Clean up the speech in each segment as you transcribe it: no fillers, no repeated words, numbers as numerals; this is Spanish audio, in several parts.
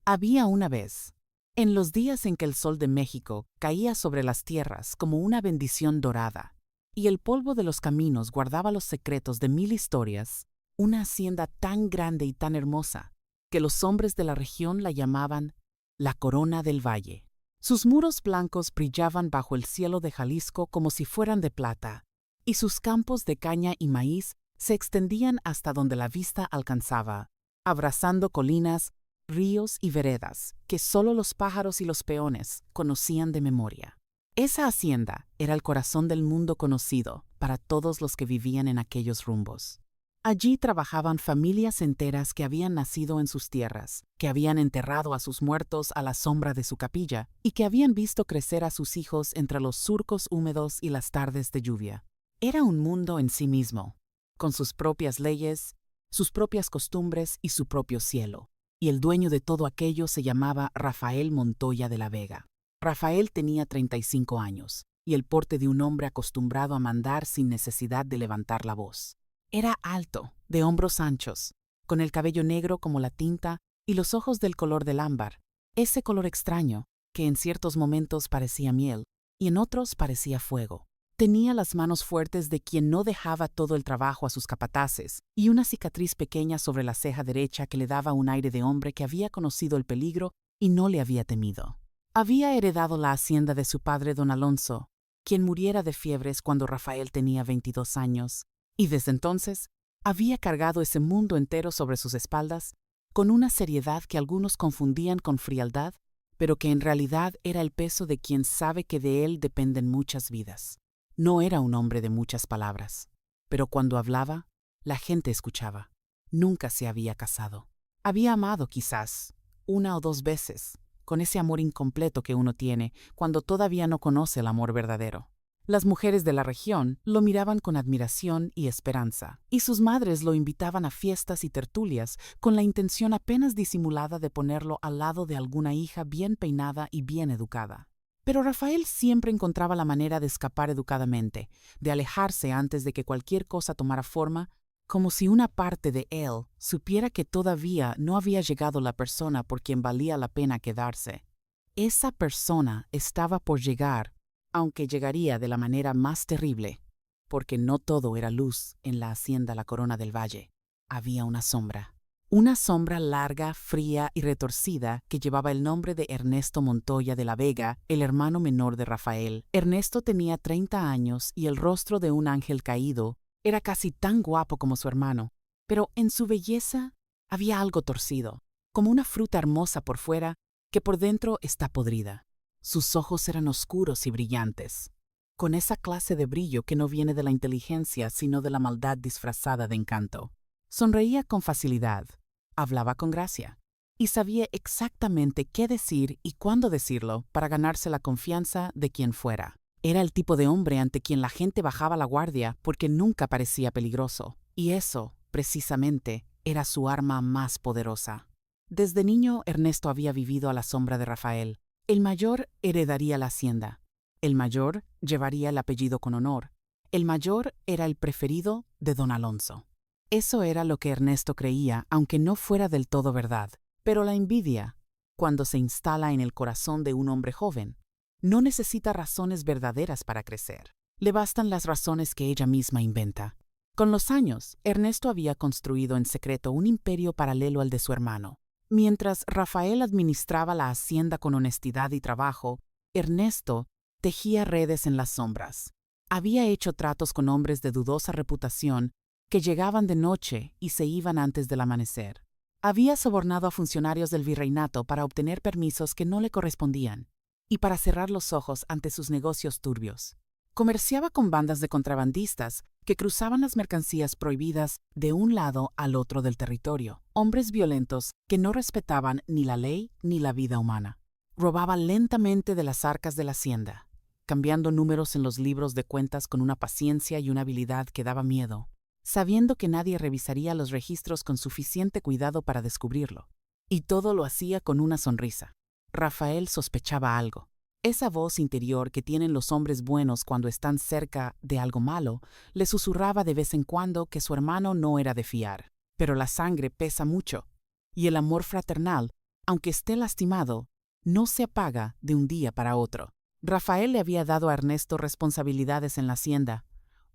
Había una vez, en los días en que el sol de México caía sobre las tierras como una bendición dorada, y el polvo de los caminos guardaba los secretos de 1000 historias, una hacienda tan grande y tan hermosa, que los hombres de la región la llamaban la Corona del Valle. Sus muros blancos brillaban bajo el cielo de Jalisco como si fueran de plata, y sus campos de caña y maíz se extendían hasta donde la vista alcanzaba, abrazando colinas, ríos y veredas que solo los pájaros y los peones conocían de memoria. Esa hacienda era el corazón del mundo conocido para todos los que vivían en aquellos rumbos. Allí trabajaban familias enteras que habían nacido en sus tierras, que habían enterrado a sus muertos a la sombra de su capilla y que habían visto crecer a sus hijos entre los surcos húmedos y las tardes de lluvia. Era un mundo en sí mismo, con sus propias leyes, sus propias costumbres y su propio cielo. Y el dueño de todo aquello se llamaba Rafael Montoya de la Vega. Rafael tenía 35 años y el porte de un hombre acostumbrado a mandar sin necesidad de levantar la voz. Era alto, de hombros anchos, con el cabello negro como la tinta y los ojos del color del ámbar, ese color extraño que en ciertos momentos parecía miel y en otros parecía fuego. Tenía las manos fuertes de quien no dejaba todo el trabajo a sus capataces y una cicatriz pequeña sobre la ceja derecha que le daba un aire de hombre que había conocido el peligro y no le había temido. Había heredado la hacienda de su padre don Alonso, quien muriera de fiebres cuando Rafael tenía 22 años, y desde entonces había cargado ese mundo entero sobre sus espaldas con una seriedad que algunos confundían con frialdad, pero que en realidad era el peso de quien sabe que de él dependen muchas vidas. No era un hombre de muchas palabras, pero cuando hablaba, la gente escuchaba. Nunca se había casado. Había amado quizás, 1 o 2 veces, con ese amor incompleto que uno tiene cuando todavía no conoce el amor verdadero. Las mujeres de la región lo miraban con admiración y esperanza, y sus madres lo invitaban a fiestas y tertulias con la intención apenas disimulada de ponerlo al lado de alguna hija bien peinada y bien educada. Pero Rafael siempre encontraba la manera de escapar educadamente, de alejarse antes de que cualquier cosa tomara forma, como si una parte de él supiera que todavía no había llegado la persona por quien valía la pena quedarse. Esa persona estaba por llegar, aunque llegaría de la manera más terrible, porque no todo era luz en la hacienda La Corona del Valle. Había una sombra. Una sombra larga, fría y retorcida que llevaba el nombre de Ernesto Montoya de la Vega, el hermano menor de Rafael. Ernesto tenía 30 años y el rostro de un ángel caído. Era casi tan guapo como su hermano, pero en su belleza había algo torcido, como una fruta hermosa por fuera que por dentro está podrida. Sus ojos eran oscuros y brillantes, con esa clase de brillo que no viene de la inteligencia sino de la maldad disfrazada de encanto. Sonreía con facilidad. Hablaba con gracia y sabía exactamente qué decir y cuándo decirlo para ganarse la confianza de quien fuera. Era el tipo de hombre ante quien la gente bajaba la guardia porque nunca parecía peligroso, y eso, precisamente, era su arma más poderosa. Desde niño, Ernesto había vivido a la sombra de Rafael. El mayor heredaría la hacienda. El mayor llevaría el apellido con honor. El mayor era el preferido de don Alonso. Eso era lo que Ernesto creía, aunque no fuera del todo verdad. Pero la envidia, cuando se instala en el corazón de un hombre joven, no necesita razones verdaderas para crecer. Le bastan las razones que ella misma inventa. Con los años, Ernesto había construido en secreto un imperio paralelo al de su hermano. Mientras Rafael administraba la hacienda con honestidad y trabajo, Ernesto tejía redes en las sombras. Había hecho tratos con hombres de dudosa reputación que llegaban de noche y se iban antes del amanecer. Había sobornado a funcionarios del virreinato para obtener permisos que no le correspondían y para cerrar los ojos ante sus negocios turbios. Comerciaba con bandas de contrabandistas que cruzaban las mercancías prohibidas de un lado al otro del territorio, hombres violentos que no respetaban ni la ley ni la vida humana. Robaba lentamente de las arcas de la hacienda, cambiando números en los libros de cuentas con una paciencia y una habilidad que daba miedo, sabiendo que nadie revisaría los registros con suficiente cuidado para descubrirlo. Y todo lo hacía con una sonrisa. Rafael sospechaba algo. Esa voz interior que tienen los hombres buenos cuando están cerca de algo malo, le susurraba de vez en cuando que su hermano no era de fiar. Pero la sangre pesa mucho, y el amor fraternal Aunque esté lastimado, no se apaga de un día para otro. Rafael le había dado a Ernesto responsabilidades en la hacienda,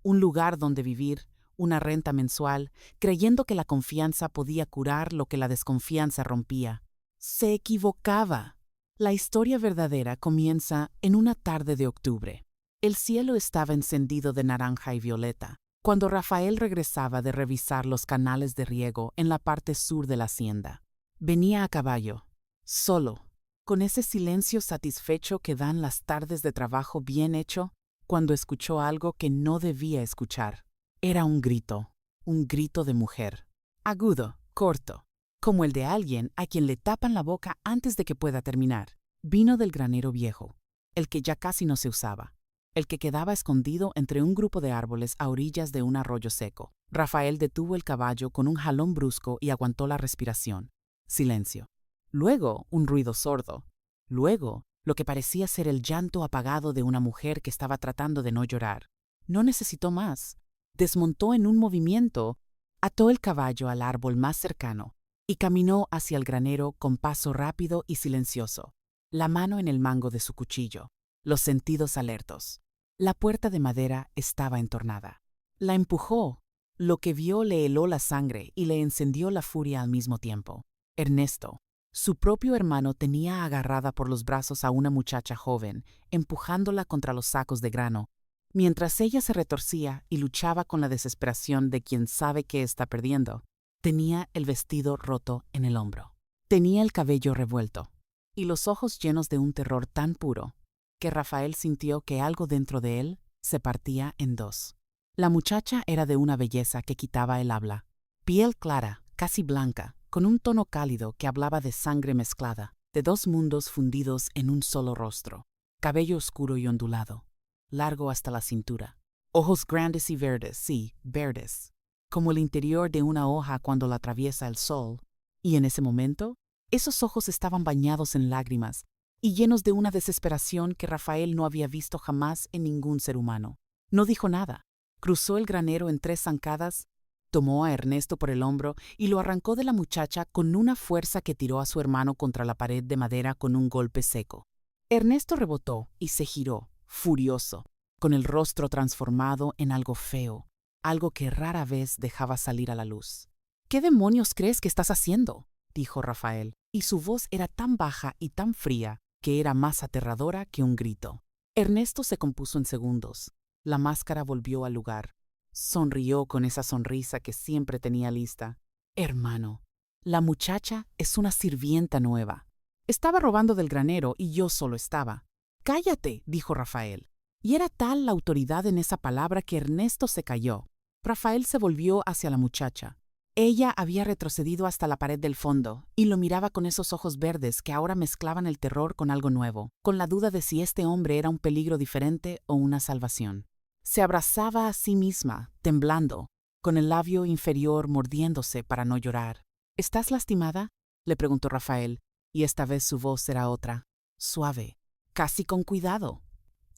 un lugar donde vivir, una renta mensual, creyendo que la confianza podía curar lo que la desconfianza rompía. Se equivocaba. La historia verdadera comienza en una tarde de octubre. El cielo estaba encendido de naranja y violeta, cuando Rafael regresaba de revisar los canales de riego en la parte sur de la hacienda. Venía a caballo, solo, con ese silencio satisfecho que dan las tardes de trabajo bien hecho, cuando escuchó algo que no debía escuchar. Era un grito de mujer. Agudo, corto, como el de alguien a quien le tapan la boca antes de que pueda terminar. Vino del granero viejo, el que ya casi no se usaba, el que quedaba escondido entre un grupo de árboles a orillas de un arroyo seco. Rafael detuvo el caballo con un jalón brusco y aguantó la respiración. Silencio. Luego, un ruido sordo. Luego, lo que parecía ser el llanto apagado de una mujer que estaba tratando de no llorar. No necesitó más. Desmontó en un movimiento, ató el caballo al árbol más cercano y caminó hacia el granero con paso rápido y silencioso, la mano en el mango de su cuchillo, los sentidos alertos. La puerta de madera estaba entornada. La empujó. Lo que vio le heló la sangre y le encendió la furia al mismo tiempo. Ernesto, su propio hermano, tenía agarrada por los brazos a una muchacha joven, empujándola contra los sacos de grano, mientras ella se retorcía y luchaba con la desesperación de quien sabe que está perdiendo. Tenía el vestido roto en el hombro. Tenía el cabello revuelto y los ojos llenos de un terror tan puro que Rafael sintió que algo dentro de él se partía en dos. La muchacha era de una belleza que quitaba el habla. Piel clara, casi blanca, con un tono cálido que hablaba de sangre mezclada, de dos mundos fundidos en un solo rostro. Cabello oscuro y ondulado, largo hasta la cintura. Ojos grandes y verdes, sí, verdes, como el interior de una hoja cuando la atraviesa el sol. Y en ese momento, esos ojos estaban bañados en lágrimas y llenos de una desesperación que Rafael no había visto jamás en ningún ser humano. No dijo nada. Cruzó el granero en 3 zancadas, tomó a Ernesto por el hombro y lo arrancó de la muchacha con una fuerza que tiró a su hermano contra la pared de madera con un golpe seco. Ernesto rebotó y se giró, furioso, con el rostro transformado en algo feo, algo que rara vez dejaba salir a la luz. ¿Qué demonios crees que estás haciendo?, dijo Rafael, y su voz era tan baja y tan fría que era más aterradora que un grito. Ernesto se compuso en segundos. La máscara volvió al lugar. Sonrió con esa sonrisa que siempre tenía lista. Hermano, la muchacha es una sirvienta nueva. Estaba robando del granero y yo solo estaba. Cállate, dijo Rafael. Y era tal la autoridad en esa palabra que Ernesto se calló. Rafael se volvió hacia la muchacha. Ella había retrocedido hasta la pared del fondo y lo miraba con esos ojos verdes que ahora mezclaban el terror con algo nuevo, con la duda de si este hombre era un peligro diferente o una salvación. Se abrazaba a sí misma, temblando, con el labio inferior mordiéndose para no llorar. ¿Estás lastimada?, le preguntó Rafael, y esta vez su voz era otra, suave, casi con cuidado.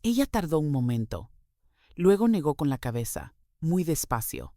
Ella tardó un momento. Luego negó con la cabeza, muy despacio.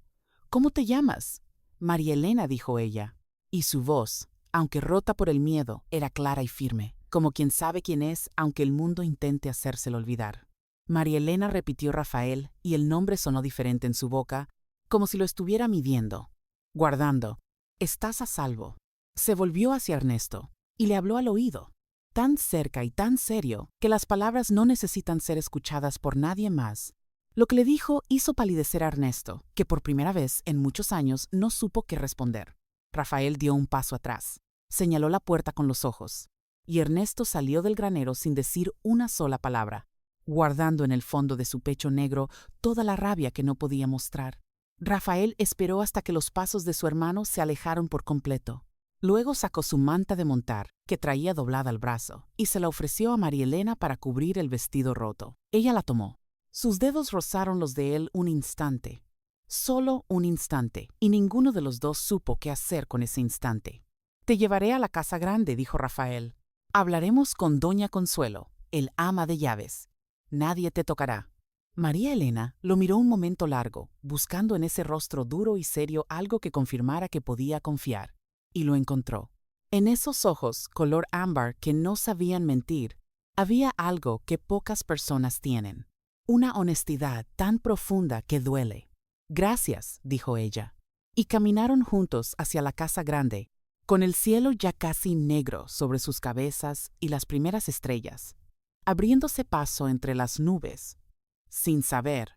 ¿Cómo te llamas? María Elena, dijo ella, y su voz, aunque rota por el miedo, era clara y firme, como quien sabe quién es aunque el mundo intente hacérselo olvidar. María Elena, repitió Rafael, y el nombre sonó diferente en su boca, como si lo estuviera midiendo, guardando. Estás a salvo. Se volvió hacia Ernesto y le habló al oído, tan cerca y tan serio que las palabras no necesitan ser escuchadas por nadie más. Lo que le dijo hizo palidecer a Ernesto, que por primera vez en muchos años no supo qué responder. Rafael dio un paso atrás, señaló la puerta con los ojos, y Ernesto salió del granero sin decir una sola palabra, guardando en el fondo de su pecho negro toda la rabia que no podía mostrar. Rafael esperó hasta que los pasos de su hermano se alejaron por completo. Luego sacó su manta de montar, que traía doblada al brazo, y se la ofreció a María Elena para cubrir el vestido roto. Ella la tomó. Sus dedos rozaron los de él un instante, solo un instante, y ninguno de los dos supo qué hacer con ese instante. Te llevaré a la casa grande, dijo Rafael. Hablaremos con doña Consuelo, el ama de llaves. Nadie te tocará. María Elena lo miró un momento largo, buscando en ese rostro duro y serio algo que confirmara que podía confiar, y lo encontró. En esos ojos, color ámbar que no sabían mentir, había algo que pocas personas tienen. Una honestidad tan profunda que duele. Gracias, dijo ella. Y caminaron juntos hacia la casa grande, con el cielo ya casi negro sobre sus cabezas y las primeras estrellas, abriéndose paso entre las nubes, sin saber,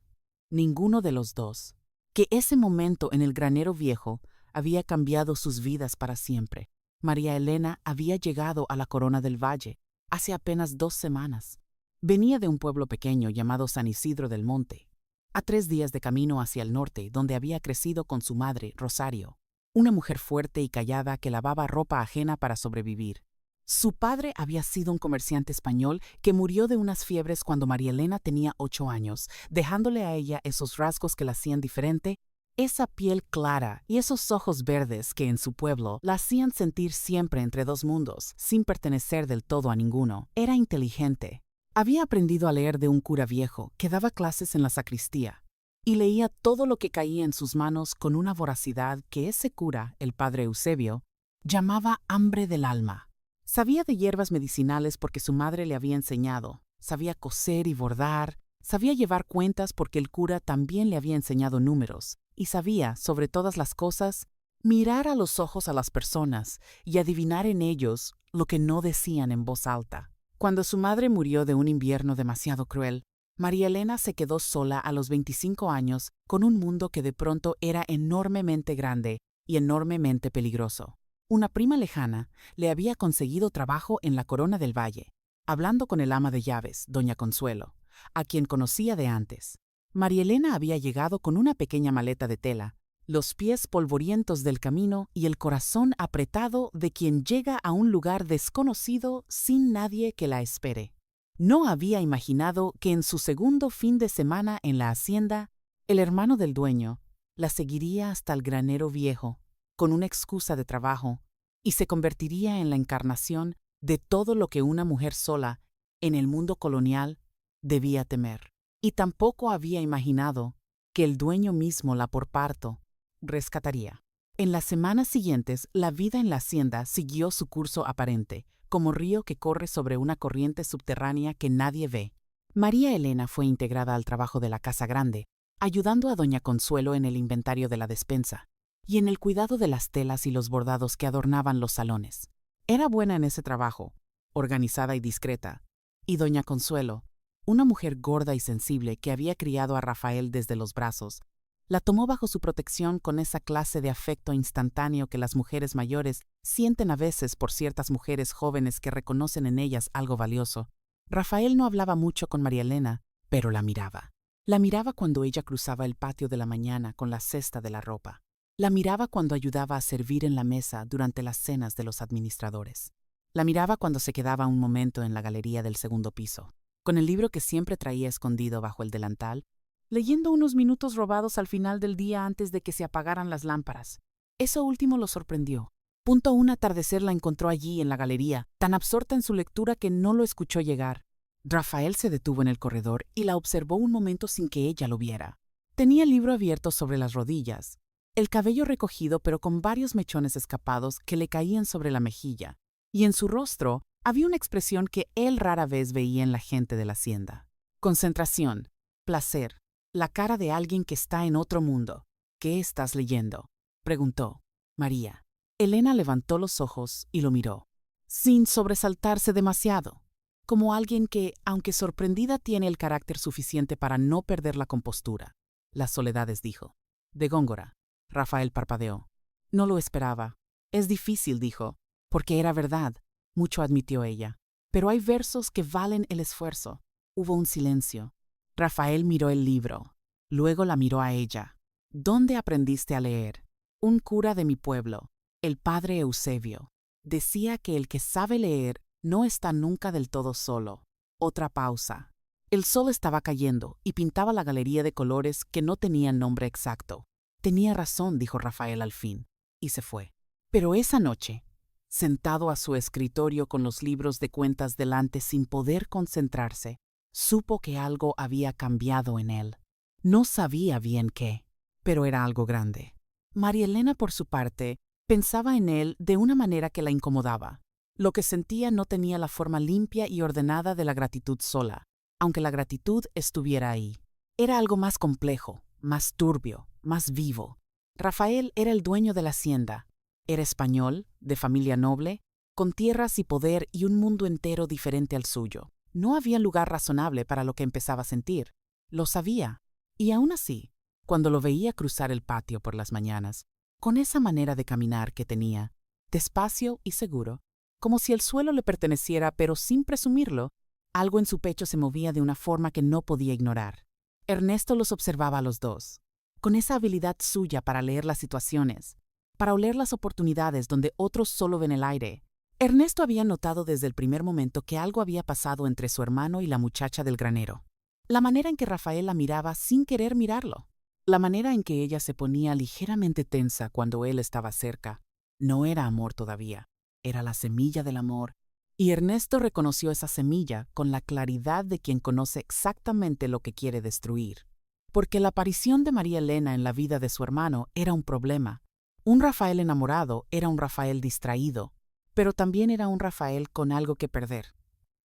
ninguno de los dos, que ese momento en el granero viejo había cambiado sus vidas para siempre. María Elena había llegado a la Corona del Valle hace apenas 2 semanas. Venía de un pueblo pequeño llamado San Isidro del Monte, a 3 días de camino hacia el norte, donde había crecido con su madre, Rosario, una mujer fuerte y callada que lavaba ropa ajena para sobrevivir. Su padre había sido un comerciante español que murió de unas fiebres cuando María Elena tenía 8 años, dejándole a ella esos rasgos que la hacían diferente, esa piel clara y esos ojos verdes que en su pueblo la hacían sentir siempre entre dos mundos, sin pertenecer del todo a ninguno. Era inteligente. Había aprendido a leer de un cura viejo que daba clases en la sacristía y leía todo lo que caía en sus manos con una voracidad que ese cura, el padre Eusebio, llamaba hambre del alma. Sabía de hierbas medicinales porque su madre le había enseñado, sabía coser y bordar, sabía llevar cuentas porque el cura también le había enseñado números, y sabía, sobre todas las cosas, mirar a los ojos a las personas y adivinar en ellos lo que no decían en voz alta. Cuando su madre murió de un invierno demasiado cruel, María Elena se quedó sola a los 25 años con un mundo que de pronto era enormemente grande y enormemente peligroso. Una prima lejana le había conseguido trabajo en la Corona del Valle, hablando con el ama de llaves, doña Consuelo, a quien conocía de antes. María Elena había llegado con una pequeña maleta de tela, los pies polvorientos del camino y el corazón apretado de quien llega a un lugar desconocido sin nadie que la espere. No había imaginado que en su segundo fin de semana en la hacienda, el hermano del dueño la seguiría hasta el granero viejo, con una excusa de trabajo, y se convertiría en la encarnación de todo lo que una mujer sola, en el mundo colonial, debía temer. Y tampoco había imaginado que el dueño mismo la por parto rescataría. En las semanas siguientes, la vida en la hacienda siguió su curso aparente, como río que corre sobre una corriente subterránea que nadie ve. María Elena fue integrada al trabajo de la casa grande, ayudando a doña Consuelo en el inventario de la despensa y en el cuidado de las telas y los bordados que adornaban los salones. Era buena en ese trabajo, organizada y discreta, y doña Consuelo, una mujer gorda y sensible que había criado a Rafael desde los brazos, la tomó bajo su protección con esa clase de afecto instantáneo que las mujeres mayores sienten a veces por ciertas mujeres jóvenes que reconocen en ellas algo valioso. Rafael no hablaba mucho con María Elena, pero la miraba. La miraba cuando ella cruzaba el patio de la mañana con la cesta de la ropa. La miraba cuando ayudaba a servir en la mesa durante las cenas de los administradores. La miraba cuando se quedaba un momento en la galería del segundo piso, con el libro que siempre traía escondido bajo el delantal, leyendo unos minutos robados al final del día antes de que se apagaran las lámparas. Eso último lo sorprendió. Punto un atardecer la encontró allí en la galería, tan absorta en su lectura que no lo escuchó llegar. Rafael se detuvo en el corredor y la observó un momento sin que ella lo viera. Tenía el libro abierto sobre las rodillas, el cabello recogido pero con varios mechones escapados que le caían sobre la mejilla, y en su rostro había una expresión que él rara vez veía en la gente de la hacienda. Concentración, placer, la cara de alguien que está en otro mundo. ¿Qué estás leyendo?, preguntó. María. Elena levantó los ojos y lo miró, sin sobresaltarse demasiado, como alguien que, aunque sorprendida, tiene el carácter suficiente para no perder la compostura. Las Soledades, dijo. De Góngora. Rafael parpadeó. No lo esperaba. Es difícil, dijo, porque era verdad. Mucho admitió ella. Pero hay versos que valen el esfuerzo. Hubo un silencio. Rafael miró el libro. Luego la miró a ella. ¿Dónde aprendiste a leer? Un cura de mi pueblo, el padre Eusebio, decía que el que sabe leer no está nunca del todo solo. Otra pausa. El sol estaba cayendo y pintaba la galería de colores que no tenían nombre exacto. Tenía razón, dijo Rafael al fin, y se fue. Pero esa noche, sentado a su escritorio con los libros de cuentas delante sin poder concentrarse, supo que algo había cambiado en él. No sabía bien qué, pero era algo grande. María Elena, por su parte, Pensaba en él de una manera que la incomodaba. Lo que sentía no tenía la forma limpia y ordenada de la gratitud sola, aunque la gratitud estuviera ahí. Era algo más complejo, más turbio, más vivo. Rafael era el dueño de la hacienda. Era español, de familia noble, con tierras y poder y un mundo entero diferente al suyo. No había lugar razonable para lo que empezaba a sentir. Lo sabía. Y aún así, cuando lo veía cruzar el patio por las mañanas, con esa manera de caminar que tenía, despacio y seguro, como si el suelo le perteneciera pero sin presumirlo, algo en su pecho se movía de una forma que no podía ignorar. Ernesto los observaba a los dos, con esa habilidad suya para leer las situaciones, para oler las oportunidades donde otros solo ven el aire. Ernesto había notado desde el primer momento que algo había pasado entre su hermano y la muchacha del granero. La manera en que Rafael la miraba sin querer mirarlo. La manera en que ella se ponía ligeramente tensa cuando él estaba cerca. No era amor todavía, era la semilla del amor. Y Ernesto reconoció esa semilla con la claridad de quien conoce exactamente lo que quiere destruir. Porque la aparición de María Elena en la vida de su hermano era un problema. Un Rafael enamorado era un Rafael distraído, pero también era un Rafael con algo que perder,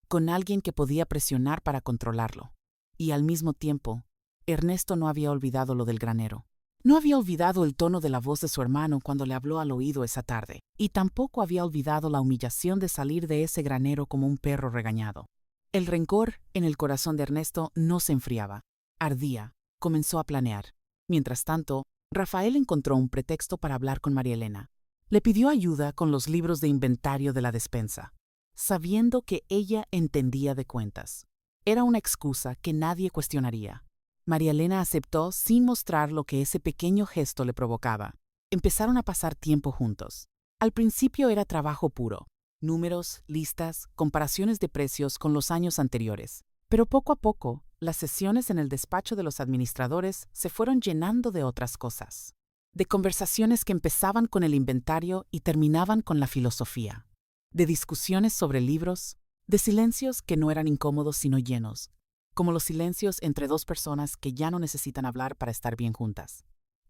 con alguien que podía presionar para controlarlo. Y al mismo tiempo, Ernesto no había olvidado lo del granero. No había olvidado el tono de la voz de su hermano cuando le habló al oído esa tarde, y tampoco había olvidado la humillación de salir de ese granero como un perro regañado. El rencor en el corazón de Ernesto no se enfriaba, ardía, comenzó a planear. Mientras tanto, Rafael encontró un pretexto para hablar con María Elena. Le pidió ayuda con los libros de inventario de la despensa, sabiendo que ella entendía de cuentas. Era una excusa que nadie cuestionaría. María Elena aceptó sin mostrar lo que ese pequeño gesto le provocaba. Empezaron a pasar tiempo juntos. Al principio era trabajo puro, números, listas, comparaciones de precios con los años anteriores. Pero poco a poco, las sesiones en el despacho de los administradores se fueron llenando de otras cosas. De conversaciones que empezaban con el inventario y terminaban con la filosofía. De discusiones sobre libros, de silencios que no eran incómodos sino llenos, como los silencios entre dos personas que ya no necesitan hablar para estar bien juntas.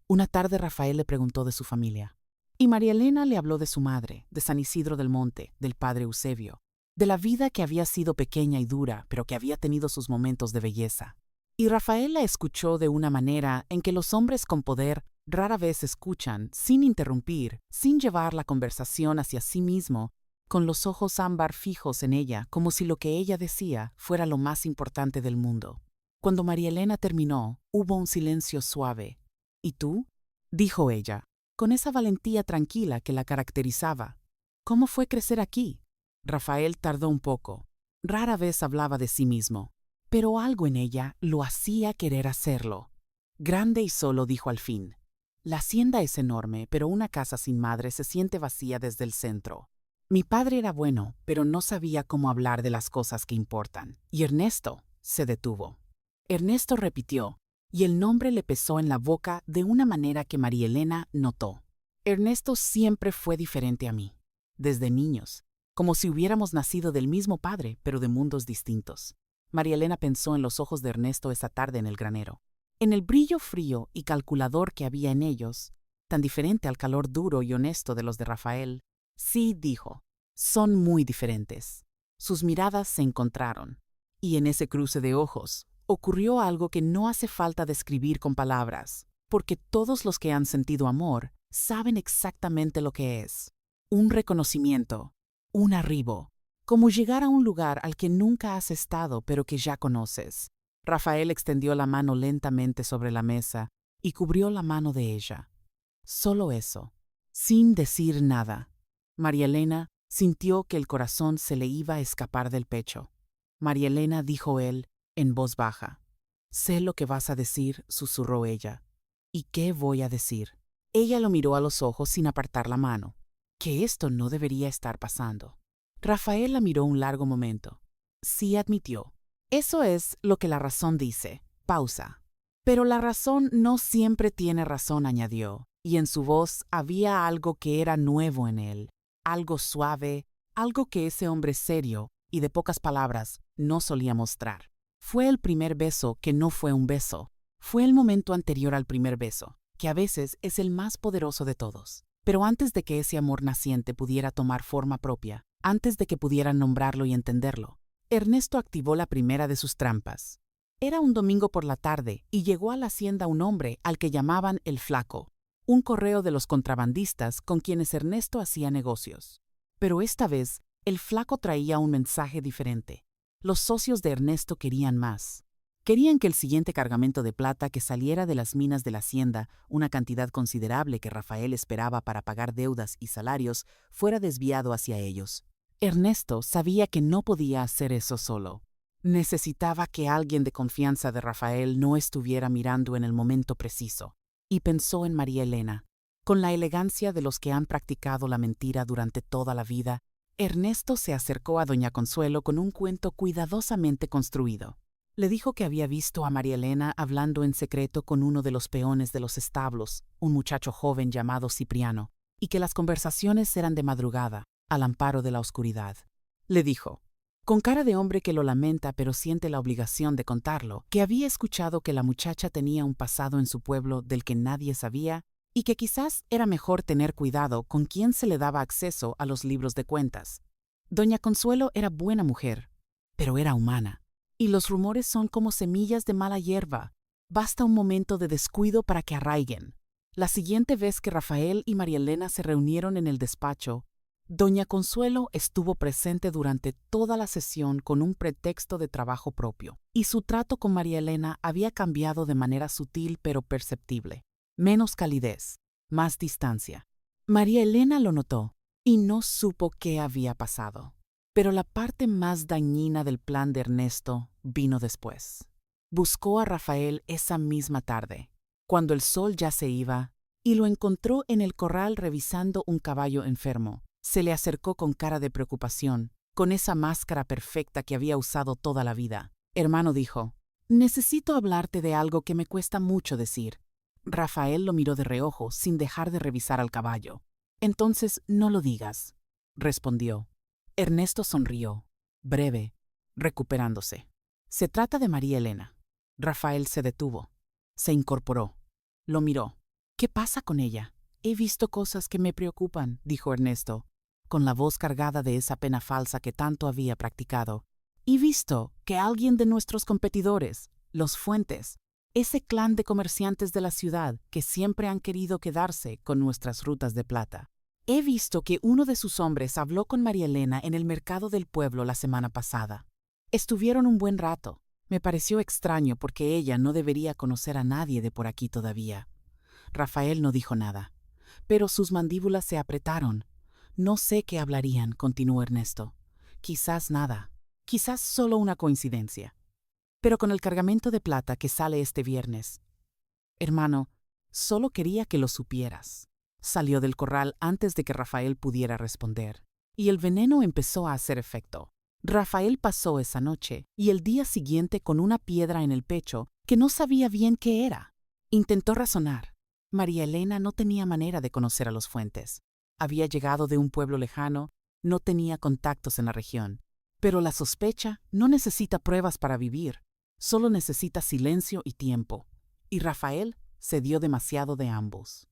Una tarde Rafael le preguntó de su familia, y María Elena le habló de su madre, de San Isidro del Monte, del padre Eusebio, de la vida que había sido pequeña y dura, pero que había tenido sus momentos de belleza. Y Rafael la escuchó de una manera en que los hombres con poder rara vez escuchan, sin interrumpir, sin llevar la conversación hacia sí mismo, con los ojos ámbar fijos en ella, como si lo que ella decía fuera lo más importante del mundo. Cuando María Elena terminó, hubo un silencio suave. ¿Y tú?, dijo ella, con esa valentía tranquila que la caracterizaba. ¿Cómo fue crecer aquí? Rafael tardó un poco. Rara vez hablaba de sí mismo, pero algo en ella lo hacía querer hacerlo. Grande y solo dijo al fin. La hacienda es enorme, pero una casa sin madre se siente vacía desde el centro. Mi padre era bueno, pero no sabía cómo hablar de las cosas que importan. Y Ernesto se detuvo. Ernesto repitió, y el nombre le pesó en la boca de una manera que María Elena notó. Ernesto siempre fue diferente a mí, desde niños, como si hubiéramos nacido del mismo padre, pero de mundos distintos. María Elena pensó en los ojos de Ernesto esa tarde en el granero, en el brillo frío y calculador que había en ellos, tan diferente al calor duro y honesto de los de Rafael. Sí, dijo, son muy diferentes. Sus miradas se encontraron, y en ese cruce de ojos ocurrió algo que no hace falta describir con palabras, porque todos los que han sentido amor saben exactamente lo que es. Un reconocimiento, un arribo, como llegar a un lugar al que nunca has estado pero que ya conoces. Rafael extendió la mano lentamente sobre la mesa y cubrió la mano de ella. Solo eso, sin decir nada. María Elena sintió que el corazón se le iba a escapar del pecho. María Elena, dijo él, en voz baja. Sé lo que vas a decir, susurró ella. ¿Y qué voy a decir? Ella lo miró a los ojos sin apartar la mano. Que esto no debería estar pasando. Rafael la miró un largo momento. Sí, admitió. Eso es lo que la razón dice. Pausa. Pero la razón no siempre tiene razón, añadió, y en su voz había algo que era nuevo en él, algo suave, algo que ese hombre serio y de pocas palabras no solía mostrar. Fue el primer beso que no fue un beso. Fue el momento anterior al primer beso, que a veces es el más poderoso de todos. Pero antes de que ese amor naciente pudiera tomar forma propia, antes de que pudieran nombrarlo y entenderlo, Ernesto activó la primera de sus trampas. Era un domingo por la tarde y llegó a la hacienda un hombre al que llamaban el Flaco, un correo de los contrabandistas con quienes Ernesto hacía negocios. Pero esta vez, el Flaco traía un mensaje diferente. Los socios de Ernesto querían más. Querían que el siguiente cargamento de plata que saliera de las minas de la hacienda, una cantidad considerable que Rafael esperaba para pagar deudas y salarios, fuera desviado hacia ellos. Ernesto sabía que no podía hacer eso solo. Necesitaba que alguien de confianza de Rafael no estuviera mirando en el momento preciso. Y pensó en María Elena. Con la elegancia de los que han practicado la mentira durante toda la vida, Ernesto se acercó a doña Consuelo con un cuento cuidadosamente construido. Le dijo que había visto a María Elena hablando en secreto con uno de los peones de los establos, un muchacho joven llamado Cipriano, y que las conversaciones eran de madrugada, al amparo de la oscuridad. Le dijo, con cara de hombre que lo lamenta pero siente la obligación de contarlo, que había escuchado que la muchacha tenía un pasado en su pueblo del que nadie sabía y que quizás era mejor tener cuidado con quién se le daba acceso a los libros de cuentas. Doña Consuelo era buena mujer, pero era humana. Y los rumores son como semillas de mala hierba. Basta un momento de descuido para que arraiguen. La siguiente vez que Rafael y María Elena se reunieron en el despacho, doña Consuelo estuvo presente durante toda la sesión con un pretexto de trabajo propio, y su trato con María Elena había cambiado de manera sutil pero perceptible. Menos calidez, más distancia. María Elena lo notó y no supo qué había pasado. Pero la parte más dañina del plan de Ernesto vino después. Buscó a Rafael esa misma tarde, cuando el sol ya se iba, y lo encontró en el corral revisando un caballo enfermo. Se le acercó con cara de preocupación, con esa máscara perfecta que había usado toda la vida. Hermano, dijo, necesito hablarte de algo que me cuesta mucho decir. Rafael lo miró de reojo sin dejar de revisar al caballo. Entonces no lo digas, respondió. Ernesto sonrió, breve, recuperándose. Se trata de María Elena. Rafael se detuvo. Se incorporó. Lo miró. ¿Qué pasa con ella? He visto cosas que me preocupan, dijo Ernesto, con la voz cargada de esa pena falsa que tanto había practicado. He visto que alguien de nuestros competidores, los Fuentes, ese clan de comerciantes de la ciudad que siempre han querido quedarse con nuestras rutas de plata. He visto que uno de sus hombres habló con María Elena en el mercado del pueblo la semana pasada. Estuvieron un buen rato. Me pareció extraño porque ella no debería conocer a nadie de por aquí todavía. Rafael no dijo nada, pero sus mandíbulas se apretaron. No sé qué hablarían, continuó Ernesto. Quizás nada. Quizás solo una coincidencia. Pero con el cargamento de plata que sale este viernes. Hermano, solo quería que lo supieras. Salió del corral antes de que Rafael pudiera responder, y el veneno empezó a hacer efecto. Rafael pasó esa noche y el día siguiente con una piedra en el pecho que no sabía bien qué era. Intentó razonar. María Elena no tenía manera de conocer a los Fuentes. Había llegado de un pueblo lejano, no tenía contactos en la región. Pero la sospecha no necesita pruebas para vivir, solo necesita silencio y tiempo. Y Rafael se dio demasiado de ambos.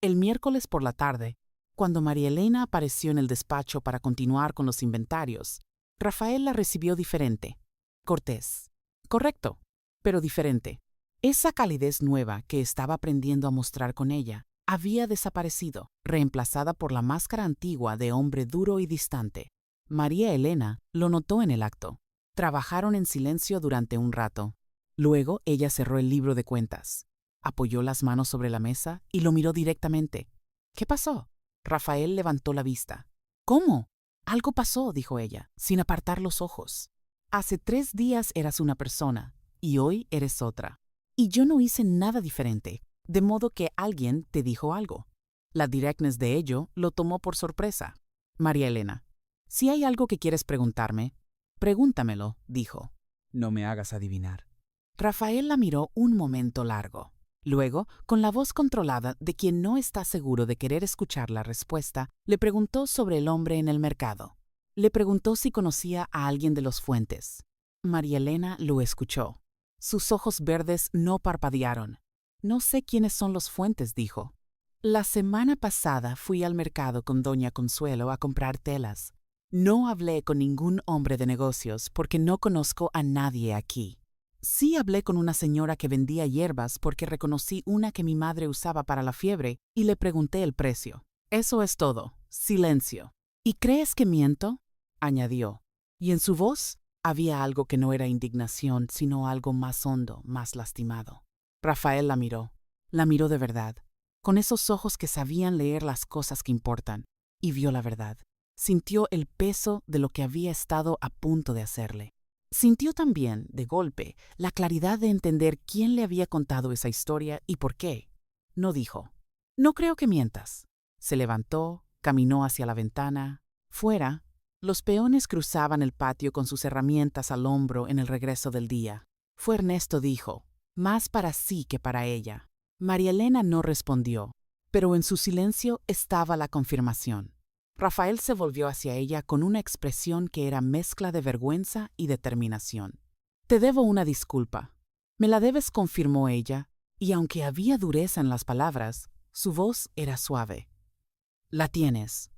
El miércoles por la tarde, cuando María Elena apareció en el despacho para continuar con los inventarios, Rafael la recibió diferente. Cortés. Correcto, pero diferente. Esa calidez nueva que estaba aprendiendo a mostrar con ella había desaparecido, reemplazada por la máscara antigua de hombre duro y distante. María Elena lo notó en el acto. Trabajaron en silencio durante un rato. Luego ella cerró el libro de cuentas. Apoyó las manos sobre la mesa y lo miró directamente. ¿Qué pasó? Rafael levantó la vista. ¿Cómo? Algo pasó, dijo ella, sin apartar los ojos. Hace 3 días eras una persona y hoy eres otra. Y yo no hice nada diferente, de modo que alguien te dijo algo. La directness de ello lo tomó por sorpresa. María Elena, si hay algo que quieres preguntarme, pregúntamelo, dijo. No me hagas adivinar. Rafael la miró un momento largo. Luego, con la voz controlada de quien no está seguro de querer escuchar la respuesta, le preguntó sobre el hombre en el mercado. Le preguntó si conocía a alguien de los Fuentes. María Elena lo escuchó. Sus ojos verdes no parpadearon. No sé quiénes son los Fuentes, dijo. La semana pasada fui al mercado con doña Consuelo a comprar telas. No hablé con ningún hombre de negocios porque no conozco a nadie aquí. Sí hablé con una señora que vendía hierbas porque reconocí una que mi madre usaba para la fiebre y le pregunté el precio. Eso es todo. Silencio. ¿Y crees que miento?, añadió. Y en su voz había algo que no era indignación, sino algo más hondo, más lastimado. Rafael la miró. La miró de verdad, con esos ojos que sabían leer las cosas que importan, y vio la verdad. Sintió el peso de lo que había estado a punto de hacerle. Sintió también, de golpe, la claridad de entender quién le había contado esa historia y por qué. No dijo: «No creo que mientas». Se levantó, caminó hacia la ventana. Fuera, los peones cruzaban el patio con sus herramientas al hombro en el regreso del día. Fue Ernesto, dijo, más para sí que para ella. María Elena no respondió, pero en su silencio estaba la confirmación. Rafael se volvió hacia ella con una expresión que era mezcla de vergüenza y determinación. «Te debo una disculpa». «Me la debes», confirmó ella, y aunque había dureza en las palabras, su voz era suave. «La tienes».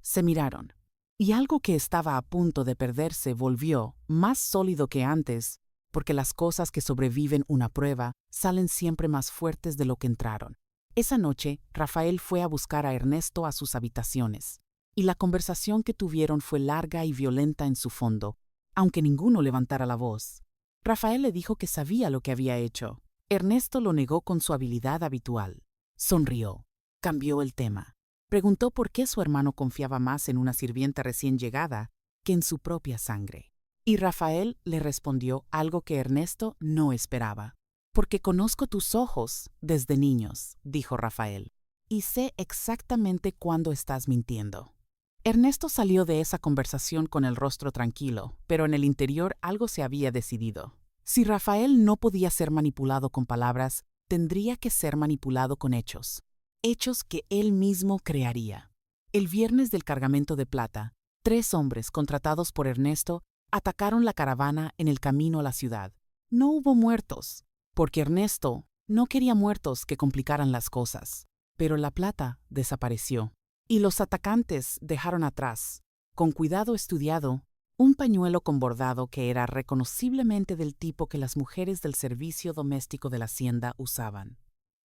Se miraron, y algo que estaba a punto de perderse volvió, más sólido que antes, porque las cosas que sobreviven una prueba salen siempre más fuertes de lo que entraron. Esa noche, Rafael fue a buscar a Ernesto a sus habitaciones, y la conversación que tuvieron fue larga y violenta en su fondo, aunque ninguno levantara la voz. Rafael le dijo que sabía lo que había hecho. Ernesto lo negó con su habilidad habitual. Sonrió. Cambió el tema. Preguntó por qué su hermano confiaba más en una sirvienta recién llegada que en su propia sangre. Y Rafael le respondió algo que Ernesto no esperaba. «Porque conozco tus ojos desde niños», dijo Rafael, «y sé exactamente cuándo estás mintiendo». Ernesto salió de esa conversación con el rostro tranquilo, pero en el interior algo se había decidido. Si Rafael no podía ser manipulado con palabras, tendría que ser manipulado con hechos. Hechos que él mismo crearía. El viernes del cargamento de plata, 3 hombres contratados por Ernesto atacaron la caravana en el camino a la ciudad. No hubo muertos, porque Ernesto no quería muertos que complicaran las cosas. Pero la plata desapareció, y los atacantes dejaron atrás, con cuidado estudiado, un pañuelo con bordado que era reconociblemente del tipo que las mujeres del servicio doméstico de la hacienda usaban.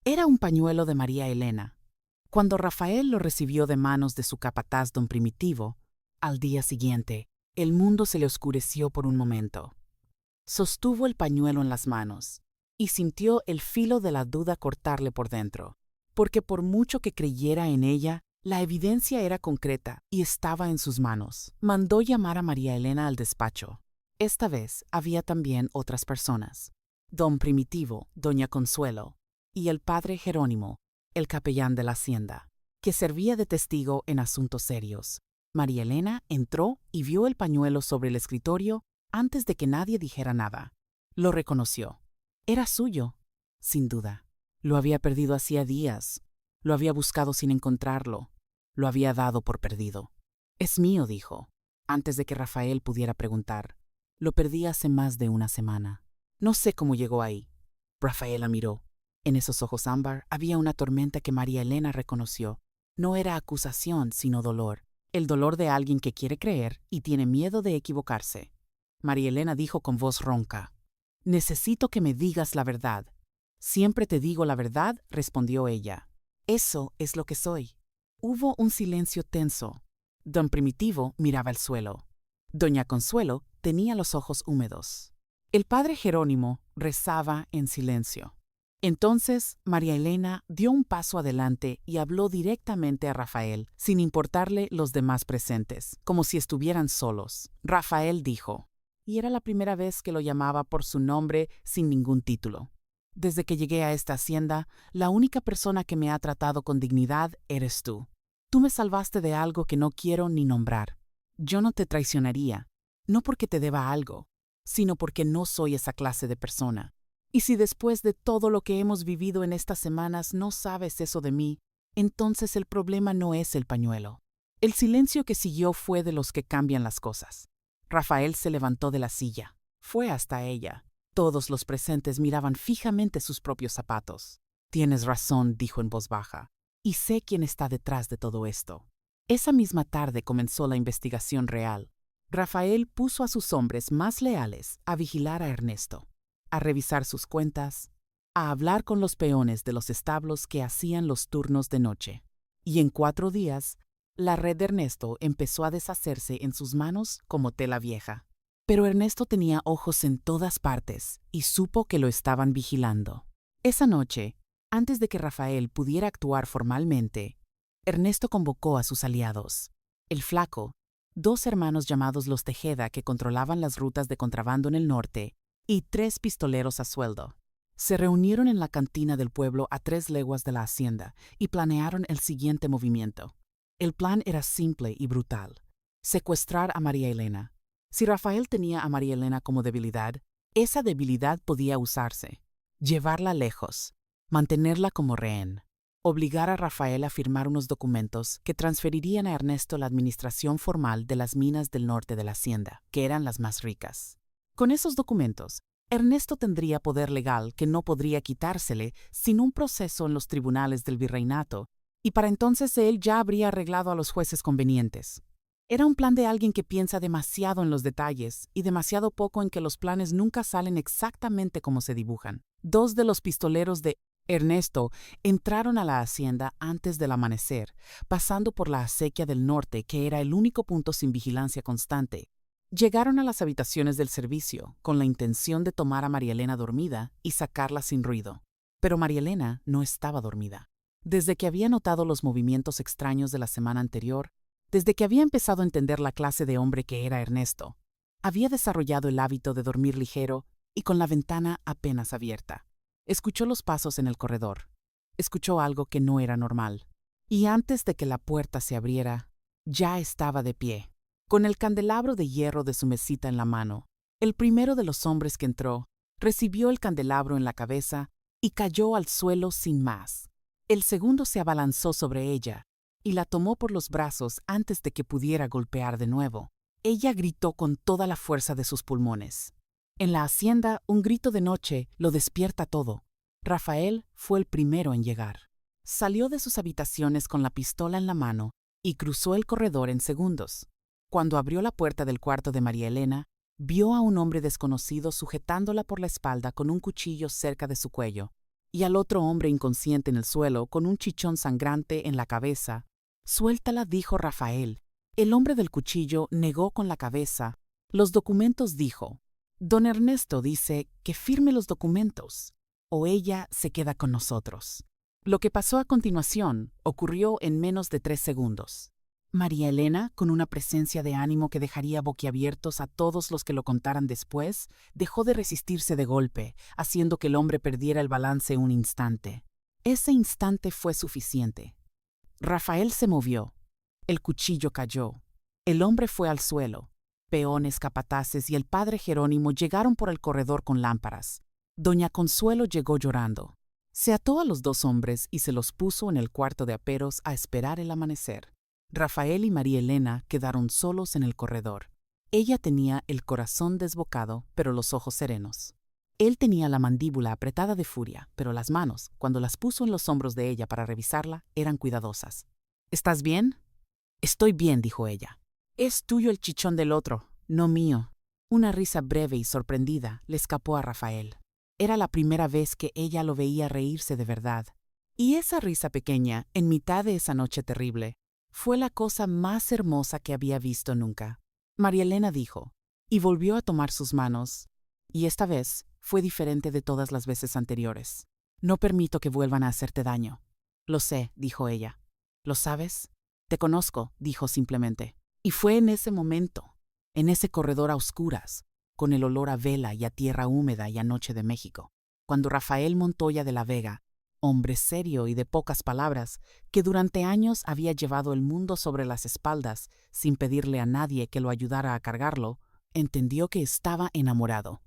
Era un pañuelo de María Elena. Cuando Rafael lo recibió de manos de su capataz don Primitivo, al día siguiente, el mundo se le oscureció por un momento. Sostuvo el pañuelo en las manos y sintió el filo de la duda cortarle por dentro, porque por mucho que creyera en ella, la evidencia era concreta y estaba en sus manos. Mandó llamar a María Elena al despacho. Esta vez había también otras personas: don Primitivo, doña Consuelo y el padre Jerónimo, el capellán de la hacienda, que servía de testigo en asuntos serios. María Elena entró y vio el pañuelo sobre el escritorio antes de que nadie dijera nada. Lo reconoció. Era suyo, sin duda. Lo había perdido hacía días. Lo había buscado sin encontrarlo. Lo había dado por perdido. «Es mío», dijo, antes de que Rafael pudiera preguntar. «Lo perdí hace más de una semana. No sé cómo llegó ahí». Rafael la miró. En esos ojos ámbar había una tormenta que María Elena reconoció. No era acusación, sino dolor. El dolor de alguien que quiere creer y tiene miedo de equivocarse. María Elena dijo con voz ronca: «Necesito que me digas la verdad». «Siempre te digo la verdad», respondió ella. «Eso es lo que soy». Hubo un silencio tenso. Don Primitivo miraba el suelo. Doña Consuelo tenía los ojos húmedos. El padre Jerónimo rezaba en silencio. Entonces María Elena dio un paso adelante y habló directamente a Rafael, sin importarle los demás presentes, como si estuvieran solos. Rafael dijo, y era la primera vez que lo llamaba por su nombre sin ningún título: «Desde que llegué a esta hacienda, la única persona que me ha tratado con dignidad eres tú. Tú me salvaste de algo que no quiero ni nombrar. Yo no te traicionaría, no porque te deba algo, sino porque no soy esa clase de persona. Y si después de todo lo que hemos vivido en estas semanas no sabes eso de mí, entonces el problema no es el pañuelo». El silencio que siguió fue de los que cambian las cosas. Rafael se levantó de la silla. Fue hasta ella. Todos los presentes miraban fijamente sus propios zapatos. «Tienes razón», dijo en voz baja. y sé quién está detrás de todo esto. Esa misma tarde comenzó la investigación real. Rafael puso a sus hombres más leales a vigilar a Ernesto, a revisar sus cuentas, a hablar con los peones de los establos que hacían los turnos de noche. Y en 4 días, la red de Ernesto empezó a deshacerse en sus manos como tela vieja. Pero Ernesto tenía ojos en todas partes y supo que lo estaban vigilando. Esa noche, antes de que Rafael pudiera actuar formalmente, Ernesto convocó a sus aliados. El Flaco, 2 hermanos llamados los Tejeda que controlaban las rutas de contrabando en el norte, y 3 pistoleros a sueldo. Se reunieron en la cantina del pueblo a 3 leguas de la hacienda y planearon el siguiente movimiento. El plan era simple y brutal: secuestrar a María Elena. Si Rafael tenía a María Elena como debilidad, esa debilidad podía usarse. Llevarla lejos, mantenerla como rehén, obligar a Rafael a firmar unos documentos que transferirían a Ernesto la administración formal de las minas del norte de la hacienda, que eran las más ricas. Con esos documentos, Ernesto tendría poder legal que no podría quitársele sin un proceso en los tribunales del virreinato, y para entonces él ya habría arreglado a los jueces convenientes. Era un plan de alguien que piensa demasiado en los detalles y demasiado poco en que los planes nunca salen exactamente como se dibujan. 2 de los pistoleros de Ernesto entraron a la hacienda antes del amanecer, pasando por la acequia del norte, que era el único punto sin vigilancia constante. Llegaron a las habitaciones del servicio con la intención de tomar a María Elena dormida y sacarla sin ruido. Pero María Elena no estaba dormida. Desde que había notado los movimientos extraños de la semana anterior, desde que había empezado a entender la clase de hombre que era Ernesto, había desarrollado el hábito de dormir ligero y con la ventana apenas abierta. Escuchó los pasos en el corredor. Escuchó algo que no era normal. Y antes de que la puerta se abriera, ya estaba de pie, con el candelabro de hierro de su mesita en la mano. El primero de los hombres que entró recibió el candelabro en la cabeza y cayó al suelo sin más. El segundo se abalanzó sobre ella y la tomó por los brazos antes de que pudiera golpear de nuevo. Ella gritó con toda la fuerza de sus pulmones. En la hacienda, un grito de noche lo despierta todo. Rafael fue el primero en llegar. Salió de sus habitaciones con la pistola en la mano y cruzó el corredor en segundos. Cuando abrió la puerta del cuarto de María Elena, vio a un hombre desconocido sujetándola por la espalda con un cuchillo cerca de su cuello, y al otro hombre inconsciente en el suelo con un chichón sangrante en la cabeza. «Suéltala», dijo Rafael. El hombre del cuchillo negó con la cabeza. «Los documentos», dijo. «Don Ernesto dice que firme los documentos, o ella se queda con nosotros». Lo que pasó a continuación ocurrió en menos de 3 segundos. María Elena, con una presencia de ánimo que dejaría boquiabiertos a todos los que lo contaran después, dejó de resistirse de golpe, haciendo que el hombre perdiera el balance un instante. Ese instante fue suficiente. Rafael se movió. El cuchillo cayó. El hombre fue al suelo. Peones, capataces y el padre Jerónimo llegaron por el corredor con lámparas. Doña Consuelo llegó llorando. Se ató a los 2 hombres y se los puso en el cuarto de aperos a esperar el amanecer. Rafael y María Elena quedaron solos en el corredor. Ella tenía el corazón desbocado, pero los ojos serenos. Él tenía la mandíbula apretada de furia, pero las manos, cuando las puso en los hombros de ella para revisarla, eran cuidadosas. «¿Estás bien?» «Estoy bien», dijo ella. «Es tuyo el chichón del otro, no mío». Una risa breve y sorprendida le escapó a Rafael. Era la primera vez que ella lo veía reírse de verdad. Y esa risa pequeña, en mitad de esa noche terrible, fue la cosa más hermosa que había visto nunca. María Elena dijo, y volvió a tomar sus manos, y esta vez fue diferente de todas las veces anteriores. «No permito que vuelvan a hacerte daño». «Lo sé», dijo ella. «¿Lo sabes?» «Te conozco», dijo simplemente. Y fue en ese momento, en ese corredor a oscuras, con el olor a vela y a tierra húmeda y a noche de México, cuando Rafael Montoya de la Vega, hombre serio y de pocas palabras, que durante años había llevado el mundo sobre las espaldas sin pedirle a nadie que lo ayudara a cargarlo, entendió que estaba enamorado.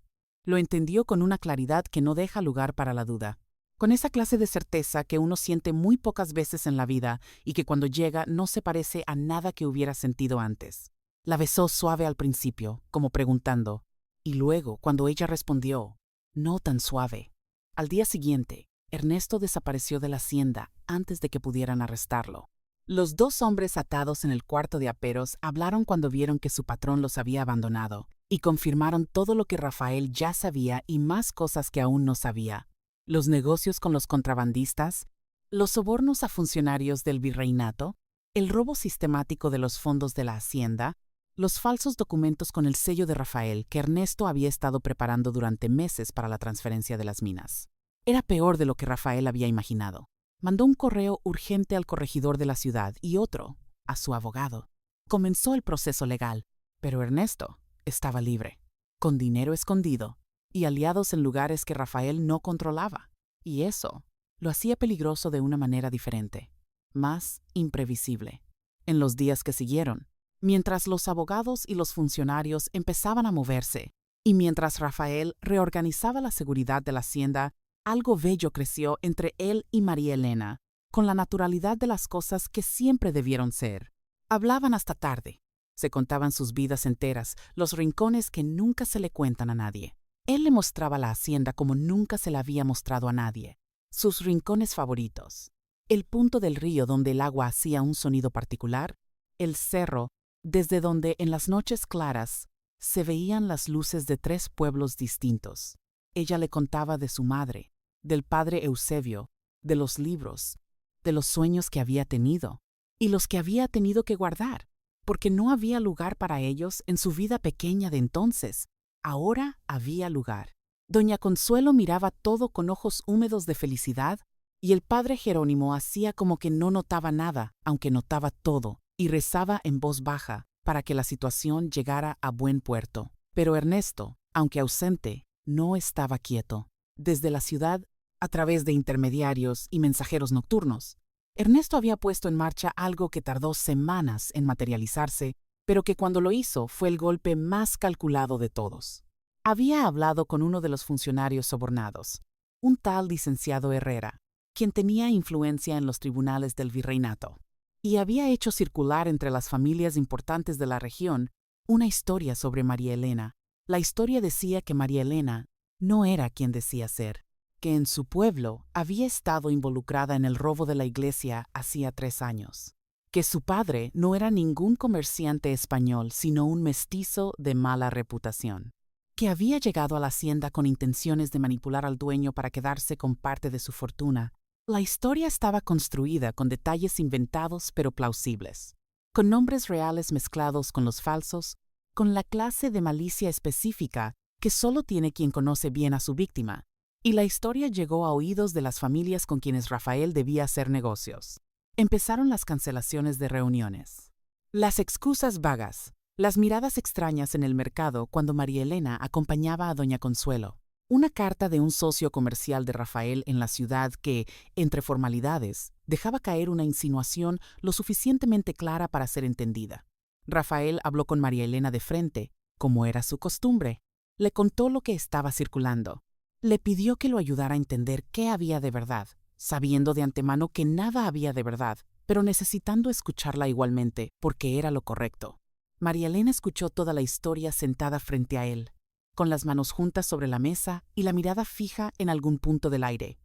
Lo entendió con una claridad que no deja lugar para la duda, con esa clase de certeza que uno siente muy pocas veces en la vida y que cuando llega no se parece a nada que hubiera sentido antes. La besó suave al principio, como preguntando, y luego, cuando ella respondió, no tan suave. Al día siguiente, Ernesto desapareció de la hacienda antes de que pudieran arrestarlo. Los dos hombres atados en el cuarto de aperos hablaron cuando vieron que su patrón los había abandonado y confirmaron todo lo que Rafael ya sabía y más cosas que aún no sabía. Los negocios con los contrabandistas, los sobornos a funcionarios del virreinato, el robo sistemático de los fondos de la hacienda, los falsos documentos con el sello de Rafael que Ernesto había estado preparando durante meses para la transferencia de las minas. Era peor de lo que Rafael había imaginado. Mandó un correo urgente al corregidor de la ciudad y otro a su abogado. Comenzó el proceso legal, pero Ernesto estaba libre, con dinero escondido y aliados en lugares que Rafael no controlaba. Y eso lo hacía peligroso de una manera diferente, más imprevisible. En los días que siguieron, mientras los abogados y los funcionarios empezaban a moverse, y mientras Rafael reorganizaba la seguridad de la hacienda, algo bello creció entre él y María Elena, con la naturalidad de las cosas que siempre debieron ser. Hablaban hasta tarde, se contaban sus vidas enteras, los rincones que nunca se le cuentan a nadie. Él le mostraba la hacienda como nunca se la había mostrado a nadie, sus rincones favoritos, el punto del río donde el agua hacía un sonido particular, el cerro desde donde en las noches claras se veían las luces de 3 pueblos distintos. Ella le contaba de su madre, del padre Eusebio, de los libros, de los sueños que había tenido y los que había tenido que guardar, porque no había lugar para ellos en su vida pequeña de entonces. Ahora había lugar. Doña Consuelo miraba todo con ojos húmedos de felicidad y el padre Jerónimo hacía como que no notaba nada, aunque notaba todo, y rezaba en voz baja para que la situación llegara a buen puerto. Pero Ernesto, aunque ausente, no estaba quieto. Desde la ciudad, a través de intermediarios y mensajeros nocturnos, Ernesto había puesto en marcha algo que tardó semanas en materializarse, pero que cuando lo hizo fue el golpe más calculado de todos. Había hablado con uno de los funcionarios sobornados, un tal licenciado Herrera, quien tenía influencia en los tribunales del virreinato, y había hecho circular entre las familias importantes de la región una historia sobre María Elena. La historia decía que María Elena no era quien decía ser, que en su pueblo había estado involucrada en el robo de la iglesia hacía 3 años, que su padre no era ningún comerciante español sino un mestizo de mala reputación, que había llegado a la hacienda con intenciones de manipular al dueño para quedarse con parte de su fortuna. La historia estaba construida con detalles inventados pero plausibles, con nombres reales mezclados con los falsos, con la clase de malicia específica que solo tiene quien conoce bien a su víctima, y la historia llegó a oídos de las familias con quienes Rafael debía hacer negocios. Empezaron las cancelaciones de reuniones, las excusas vagas, las miradas extrañas en el mercado cuando María Elena acompañaba a doña Consuelo, una carta de un socio comercial de Rafael en la ciudad que, entre formalidades, dejaba caer una insinuación lo suficientemente clara para ser entendida. Rafael habló con María Elena de frente, como era su costumbre. Le contó lo que estaba circulando. Le pidió que lo ayudara a entender qué había de verdad, sabiendo de antemano que nada había de verdad, pero necesitando escucharla igualmente, porque era lo correcto. María Elena escuchó toda la historia sentada frente a él, con las manos juntas sobre la mesa y la mirada fija en algún punto del aire.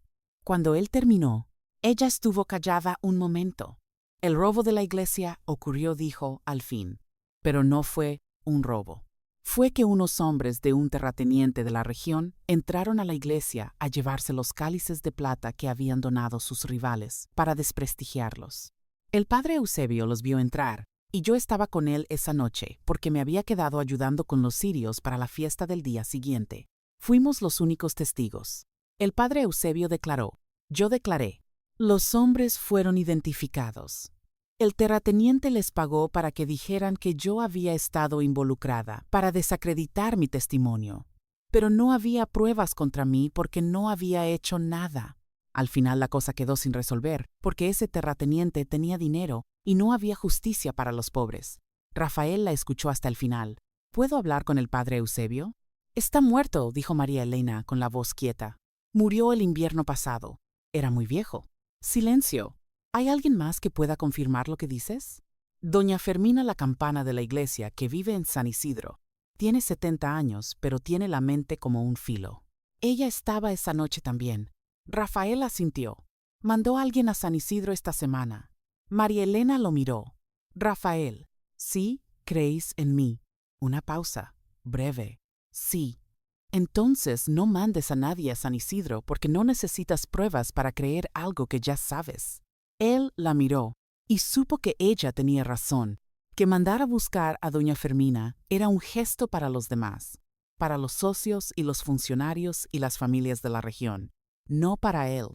Cuando él terminó, ella estuvo callada un momento. El robo de la iglesia ocurrió, dijo, al fin, pero no fue un robo. Fue que unos hombres de un terrateniente de la región entraron a la iglesia a llevarse los cálices de plata que habían donado sus rivales para desprestigiarlos. El padre Eusebio los vio entrar, y yo estaba con él esa noche porque me había quedado ayudando con los cirios para la fiesta del día siguiente. Fuimos los únicos testigos. El padre Eusebio declaró, yo declaré, los hombres fueron identificados. El terrateniente les pagó para que dijeran que yo había estado involucrada, para desacreditar mi testimonio. Pero no había pruebas contra mí porque no había hecho nada. Al final la cosa quedó sin resolver, porque ese terrateniente tenía dinero y no había justicia para los pobres. Rafael la escuchó hasta el final. ¿Puedo hablar con el padre Eusebio? Está muerto, dijo María Elena con la voz quieta. Murió el invierno pasado. Era muy viejo. Silencio. ¿Hay alguien más que pueda confirmar lo que dices? Doña Fermina la campana de la iglesia, que vive en San Isidro. Tiene 70 años, pero tiene la mente como un filo. Ella estaba esa noche también. Rafael asintió. Mandó a alguien a San Isidro esta semana. María Elena lo miró. Rafael, ¿sí creéis en mí? Una pausa. Breve. Sí. Entonces no mandes a nadie a San Isidro porque no necesitas pruebas para creer algo que ya sabes. Él la miró y supo que ella tenía razón, que mandar a buscar a doña Fermina era un gesto para los demás, para los socios y los funcionarios y las familias de la región, no para él,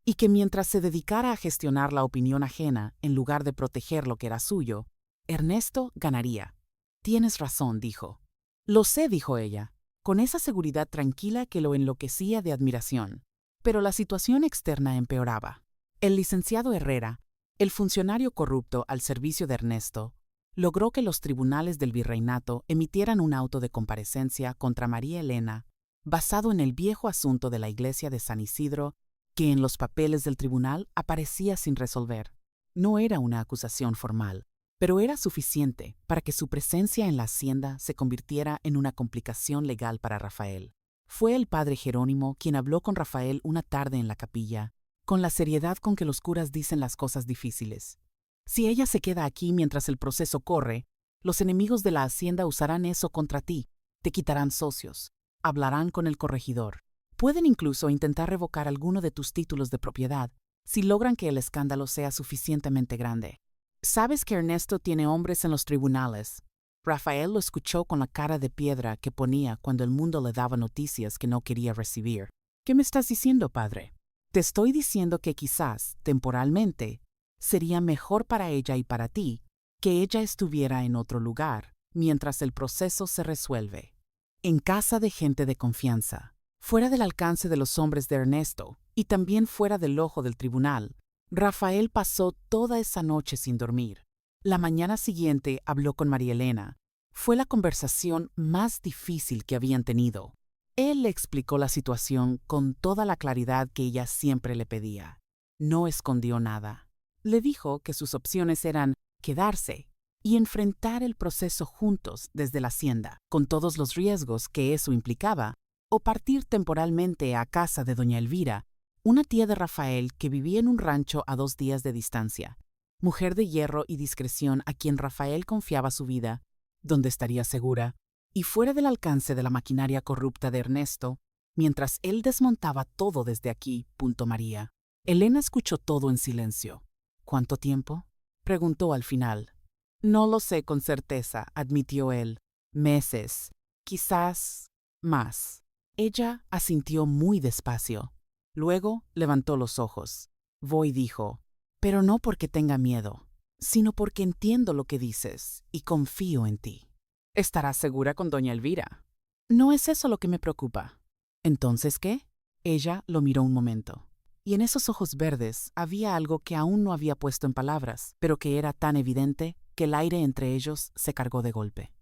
y que mientras se dedicara a gestionar la opinión ajena en lugar de proteger lo que era suyo, Ernesto ganaría. Tienes razón, dijo. Lo sé, dijo ella, con esa seguridad tranquila que lo enloquecía de admiración. Pero la situación externa empeoraba. El licenciado Herrera, el funcionario corrupto al servicio de Ernesto, logró que los tribunales del virreinato emitieran un auto de comparecencia contra María Elena, basado en el viejo asunto de la iglesia de San Isidro, que en los papeles del tribunal aparecía sin resolver. No era una acusación formal, pero era suficiente para que su presencia en la hacienda se convirtiera en una complicación legal para Rafael. Fue el padre Jerónimo quien habló con Rafael una tarde en la capilla, con la seriedad con que los curas dicen las cosas difíciles. Si ella se queda aquí mientras el proceso corre, los enemigos de la hacienda usarán eso contra ti, te quitarán socios, hablarán con el corregidor. Pueden incluso intentar revocar alguno de tus títulos de propiedad, si logran que el escándalo sea suficientemente grande. Sabes que Ernesto tiene hombres en los tribunales. Rafael lo escuchó con la cara de piedra que ponía cuando el mundo le daba noticias que no quería recibir. ¿Qué me estás diciendo, padre? Te estoy diciendo que quizás, temporalmente, sería mejor para ella y para ti que ella estuviera en otro lugar mientras el proceso se resuelve. En casa de gente de confianza, fuera del alcance de los hombres de Ernesto y también fuera del ojo del tribunal. Rafael pasó toda esa noche sin dormir. La mañana siguiente habló con María Elena. Fue la conversación más difícil que habían tenido. Él le explicó la situación con toda la claridad que ella siempre le pedía. No escondió nada. Le dijo que sus opciones eran quedarse y enfrentar el proceso juntos desde la hacienda, con todos los riesgos que eso implicaba, o partir temporalmente a casa de doña Elvira, una tía de Rafael que vivía en un rancho a 2 días de distancia, mujer de hierro y discreción a quien Rafael confiaba su vida, donde estaría segura, y fuera del alcance de la maquinaria corrupta de Ernesto, mientras él desmontaba todo desde aquí. María. Elena escuchó todo en silencio. ¿Cuánto tiempo? Preguntó al final. No lo sé con certeza, admitió él. Meses, quizás más. Ella asintió muy despacio. Luego levantó los ojos. Voy, dijo, pero no porque tenga miedo, sino porque entiendo lo que dices y confío en ti. ¿Estarás segura con doña Elvira? No es eso lo que me preocupa. ¿Entonces qué? Ella lo miró un momento. Y en esos ojos verdes había algo que aún no había puesto en palabras, pero que era tan evidente que el aire entre ellos se cargó de golpe.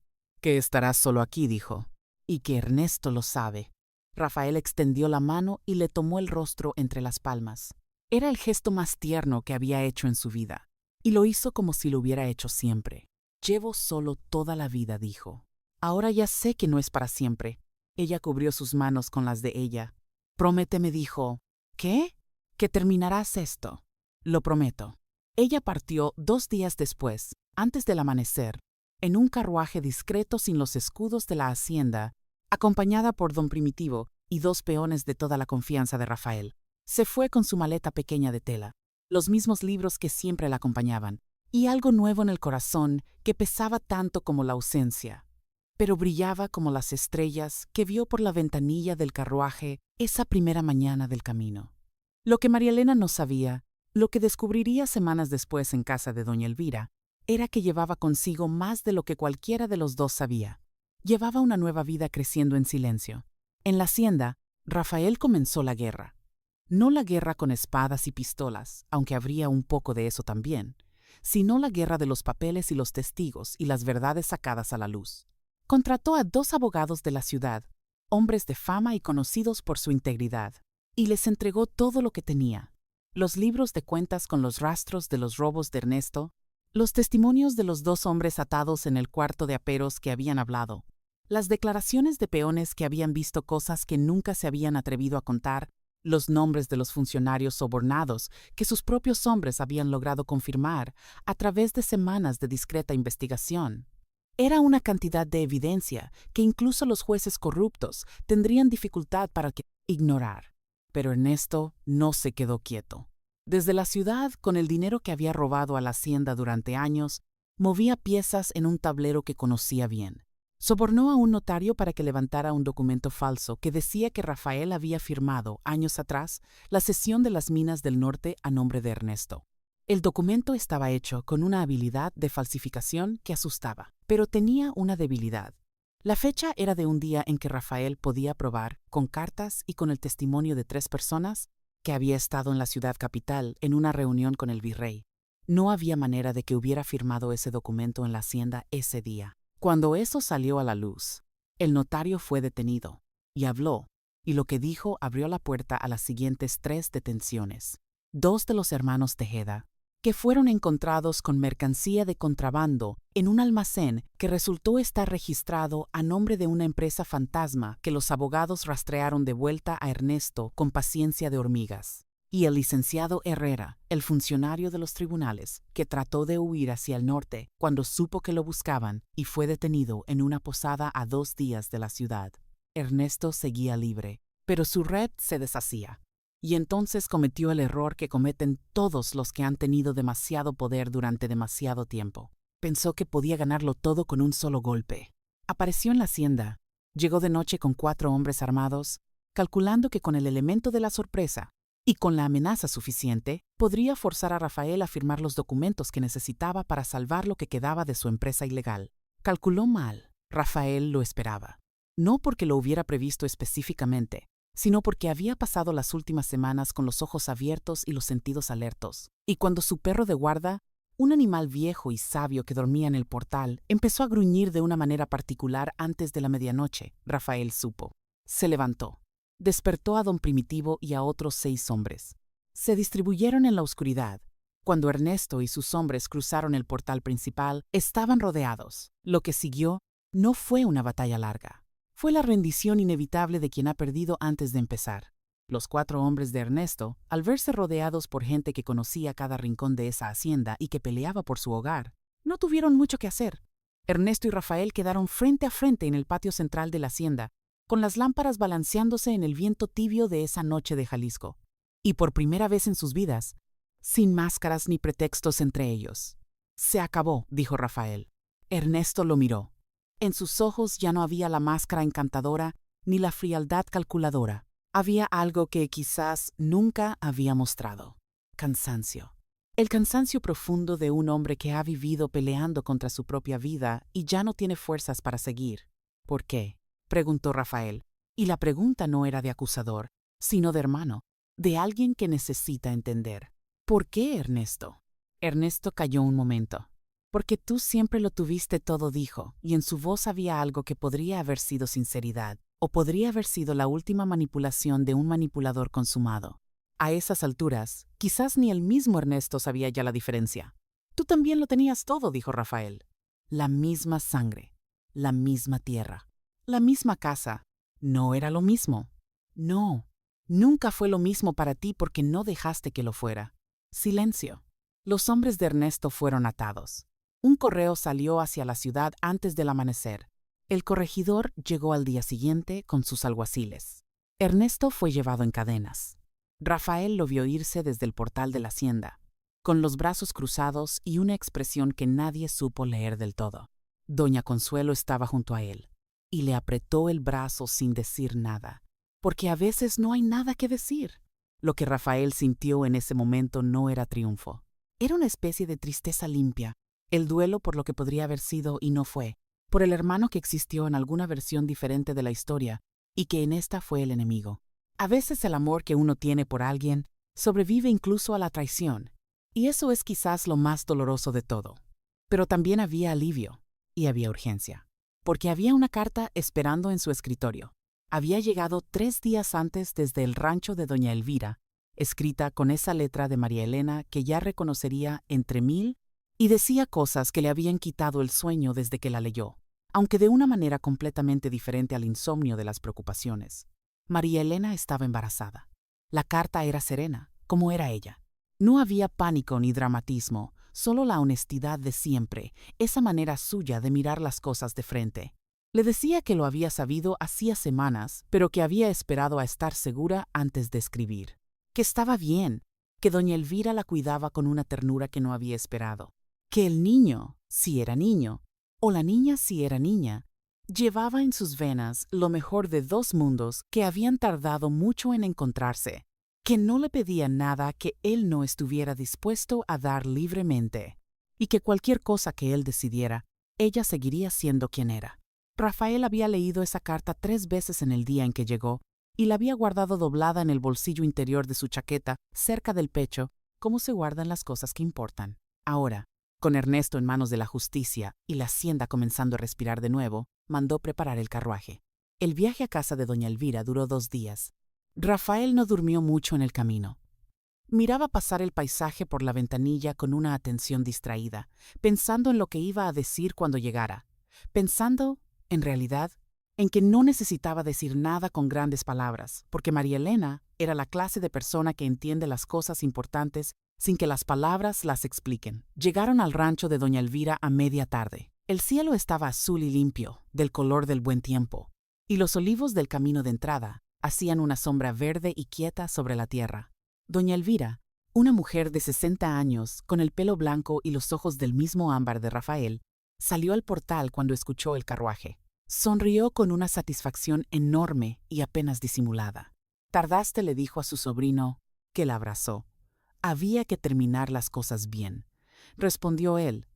Que estarás solo aquí, dijo, y que Ernesto lo sabe. Rafael extendió la mano y le tomó el rostro entre las palmas. Era el gesto más tierno que había hecho en su vida, y lo hizo como si lo hubiera hecho siempre. Llevo solo toda la vida, dijo. Ahora ya sé que no es para siempre. Ella cubrió sus manos con las de ella. Prométeme, dijo. ¿Qué? Que terminarás esto. Lo prometo. Ella partió 2 días después, antes del amanecer, en un carruaje discreto sin los escudos de la hacienda, acompañada por don Primitivo y 2 peones de toda la confianza de Rafael. Se fue con su maleta pequeña de tela, los mismos libros que siempre la acompañaban, y algo nuevo en el corazón que pesaba tanto como la ausencia, pero brillaba como las estrellas que vio por la ventanilla del carruaje esa primera mañana del camino. Lo que María Elena no sabía, lo que descubriría semanas después en casa de doña Elvira, era que llevaba consigo más de lo que cualquiera de los dos sabía. Llevaba una nueva vida creciendo en silencio. En la hacienda, Rafael comenzó la guerra. No la guerra con espadas y pistolas, aunque habría un poco de eso también, sino la guerra de los papeles y los testigos y las verdades sacadas a la luz. Contrató a 2 abogados de la ciudad, hombres de fama y conocidos por su integridad, y les entregó todo lo que tenía: los libros de cuentas con los rastros de los robos de Ernesto, los testimonios de los 2 hombres atados en el cuarto de aperos que habían hablado, las declaraciones de peones que habían visto cosas que nunca se habían atrevido a contar los nombres de los funcionarios sobornados que sus propios hombres habían logrado confirmar a través de semanas de discreta investigación. Era una cantidad de evidencia que incluso los jueces corruptos tendrían dificultad para ignorar. Pero Ernesto no se quedó quieto. Desde la ciudad, con el dinero que había robado a la hacienda durante años, movía piezas en un tablero que conocía bien. Sobornó a un notario para que levantara un documento falso que decía que Rafael había firmado, años atrás, la cesión de las minas del norte a nombre de Ernesto. El documento estaba hecho con una habilidad de falsificación que asustaba, pero tenía una debilidad. La fecha era de un día en que Rafael podía probar, con cartas y con el testimonio de 3 personas, que había estado en la ciudad capital en una reunión con el virrey. No había manera de que hubiera firmado ese documento en la hacienda ese día. Cuando eso salió a la luz, el notario fue detenido y habló, y lo que dijo abrió la puerta a las siguientes 3 detenciones. 2 de los hermanos Tejeda, que fueron encontrados con mercancía de contrabando en un almacén que resultó estar registrado a nombre de una empresa fantasma que los abogados rastrearon de vuelta a Ernesto con paciencia de hormigas. Y el licenciado Herrera, el funcionario de los tribunales, que trató de huir hacia el norte cuando supo que lo buscaban y fue detenido en una posada a 2 días de la ciudad. Ernesto seguía libre, pero su red se deshacía. Y entonces cometió el error que cometen todos los que han tenido demasiado poder durante demasiado tiempo. Pensó que podía ganarlo todo con un solo golpe. Apareció en la hacienda. Llegó de noche con 4 hombres armados, calculando que con el elemento de la sorpresa y con la amenaza suficiente, podría forzar a Rafael a firmar los documentos que necesitaba para salvar lo que quedaba de su empresa ilegal. Calculó mal. Rafael lo esperaba. No porque lo hubiera previsto específicamente, sino porque había pasado las últimas semanas con los ojos abiertos y los sentidos alertos. Y cuando su perro de guarda, un animal viejo y sabio que dormía en el portal, empezó a gruñir de una manera particular antes de la medianoche, Rafael supo. Se levantó. Despertó a don Primitivo y a otros 6 hombres. Se distribuyeron en la oscuridad. Cuando Ernesto y sus hombres cruzaron el portal principal, estaban rodeados. Lo que siguió no fue una batalla larga. Fue la rendición inevitable de quien ha perdido antes de empezar. Los 4 hombres de Ernesto, al verse rodeados por gente que conocía cada rincón de esa hacienda y que peleaba por su hogar, no tuvieron mucho que hacer. Ernesto y Rafael quedaron frente a frente en el patio central de la hacienda, con las lámparas balanceándose en el viento tibio de esa noche de Jalisco. Y por primera vez en sus vidas, sin máscaras ni pretextos entre ellos. Se acabó, dijo Rafael. Ernesto lo miró. En sus ojos ya no había la máscara encantadora ni la frialdad calculadora. Había algo que quizás nunca había mostrado. Cansancio. El cansancio profundo de un hombre que ha vivido peleando contra su propia vida y ya no tiene fuerzas para seguir. ¿Por qué?, preguntó Rafael. Y la pregunta no era de acusador, sino de hermano, de alguien que necesita entender. ¿Por qué, Ernesto? Ernesto calló un momento. Porque tú siempre lo tuviste todo, dijo, y en su voz había algo que podría haber sido sinceridad, o podría haber sido la última manipulación de un manipulador consumado. A esas alturas, quizás ni el mismo Ernesto sabía ya la diferencia. Tú también lo tenías todo, dijo Rafael. La misma sangre, la misma tierra, la misma casa. No era lo mismo. No, nunca fue lo mismo para ti porque no dejaste que lo fuera. Silencio. Los hombres de Ernesto fueron atados. Un correo salió hacia la ciudad antes del amanecer. El corregidor llegó al día siguiente con sus alguaciles. Ernesto fue llevado en cadenas. Rafael lo vio irse desde el portal de la hacienda, con los brazos cruzados y una expresión que nadie supo leer del todo. Doña Consuelo estaba junto a él, y le apretó el brazo sin decir nada, porque a veces no hay nada que decir. Lo que Rafael sintió en ese momento no era triunfo. Era una especie de tristeza limpia, el duelo por lo que podría haber sido y no fue, por el hermano que existió en alguna versión diferente de la historia y que en esta fue el enemigo. A veces el amor que uno tiene por alguien sobrevive incluso a la traición, y eso es quizás lo más doloroso de todo. Pero también había alivio, y había urgencia, porque había una carta esperando en su escritorio. Había llegado 3 días antes desde el rancho de doña Elvira, escrita con esa letra de María Elena que ya reconocería entre 1000, y decía cosas que le habían quitado el sueño desde que la leyó, aunque de una manera completamente diferente al insomnio de las preocupaciones. María Elena estaba embarazada. La carta era serena, como era ella. No había pánico ni dramatismo, solo la honestidad de siempre, esa manera suya de mirar las cosas de frente. Le decía que lo había sabido hacía semanas, pero que había esperado a estar segura antes de escribir. Que estaba bien, que doña Elvira la cuidaba con una ternura que no había esperado. Que el niño, si era niño, o la niña si era niña, llevaba en sus venas lo mejor de dos mundos que habían tardado mucho en encontrarse. Que no le pedía nada que él no estuviera dispuesto a dar libremente. Y que cualquier cosa que él decidiera, ella seguiría siendo quien era. Rafael había leído esa carta 3 veces en el día en que llegó y la había guardado doblada en el bolsillo interior de su chaqueta, cerca del pecho, como se guardan las cosas que importan. Ahora, con Ernesto en manos de la justicia y la hacienda comenzando a respirar de nuevo, mandó preparar el carruaje. El viaje a casa de doña Elvira duró 2 días. Rafael no durmió mucho en el camino. Miraba pasar el paisaje por la ventanilla con una atención distraída, pensando en lo que iba a decir cuando llegara, pensando, en realidad, en que no necesitaba decir nada con grandes palabras, porque María Elena era la clase de persona que entiende las cosas importantes sin que las palabras las expliquen. Llegaron al rancho de doña Elvira a media tarde. El cielo estaba azul y limpio, del color del buen tiempo, y los olivos del camino de entrada hacían una sombra verde y quieta sobre la tierra. Doña Elvira, una mujer de 60 años, con el pelo blanco y los ojos del mismo ámbar de Rafael, salió al portal cuando escuchó el carruaje. Sonrió con una satisfacción enorme y apenas disimulada. Tardaste, le dijo a su sobrino, que la abrazó. Había que terminar las cosas bien. Respondió él.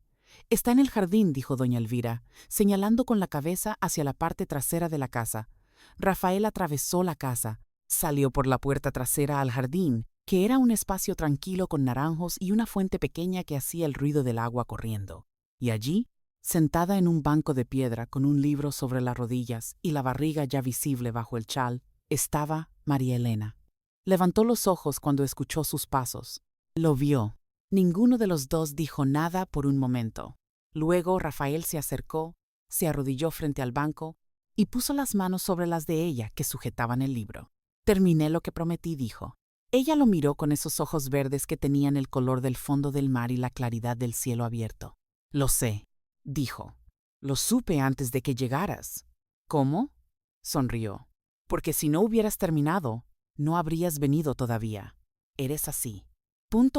Está en el jardín, dijo doña Elvira, señalando con la cabeza hacia la parte trasera de la casa. Rafael atravesó la casa, salió por la puerta trasera al jardín, que era un espacio tranquilo con naranjos y una fuente pequeña que hacía el ruido del agua corriendo. Y allí, sentada en un banco de piedra con un libro sobre las rodillas y la barriga ya visible bajo el chal, estaba María Elena. Levantó los ojos cuando escuchó sus pasos. Lo vio. Ninguno de los dos dijo nada por un momento. Luego Rafael se acercó, se arrodilló frente al banco y puso las manos sobre las de ella que sujetaban el libro. Terminé lo que prometí, dijo. Ella lo miró con esos ojos verdes que tenían el color del fondo del mar y la claridad del cielo abierto. Lo sé, dijo. Lo supe antes de que llegaras. ¿Cómo? Sonrió. Porque si no hubieras terminado, no habrías venido todavía. Eres así.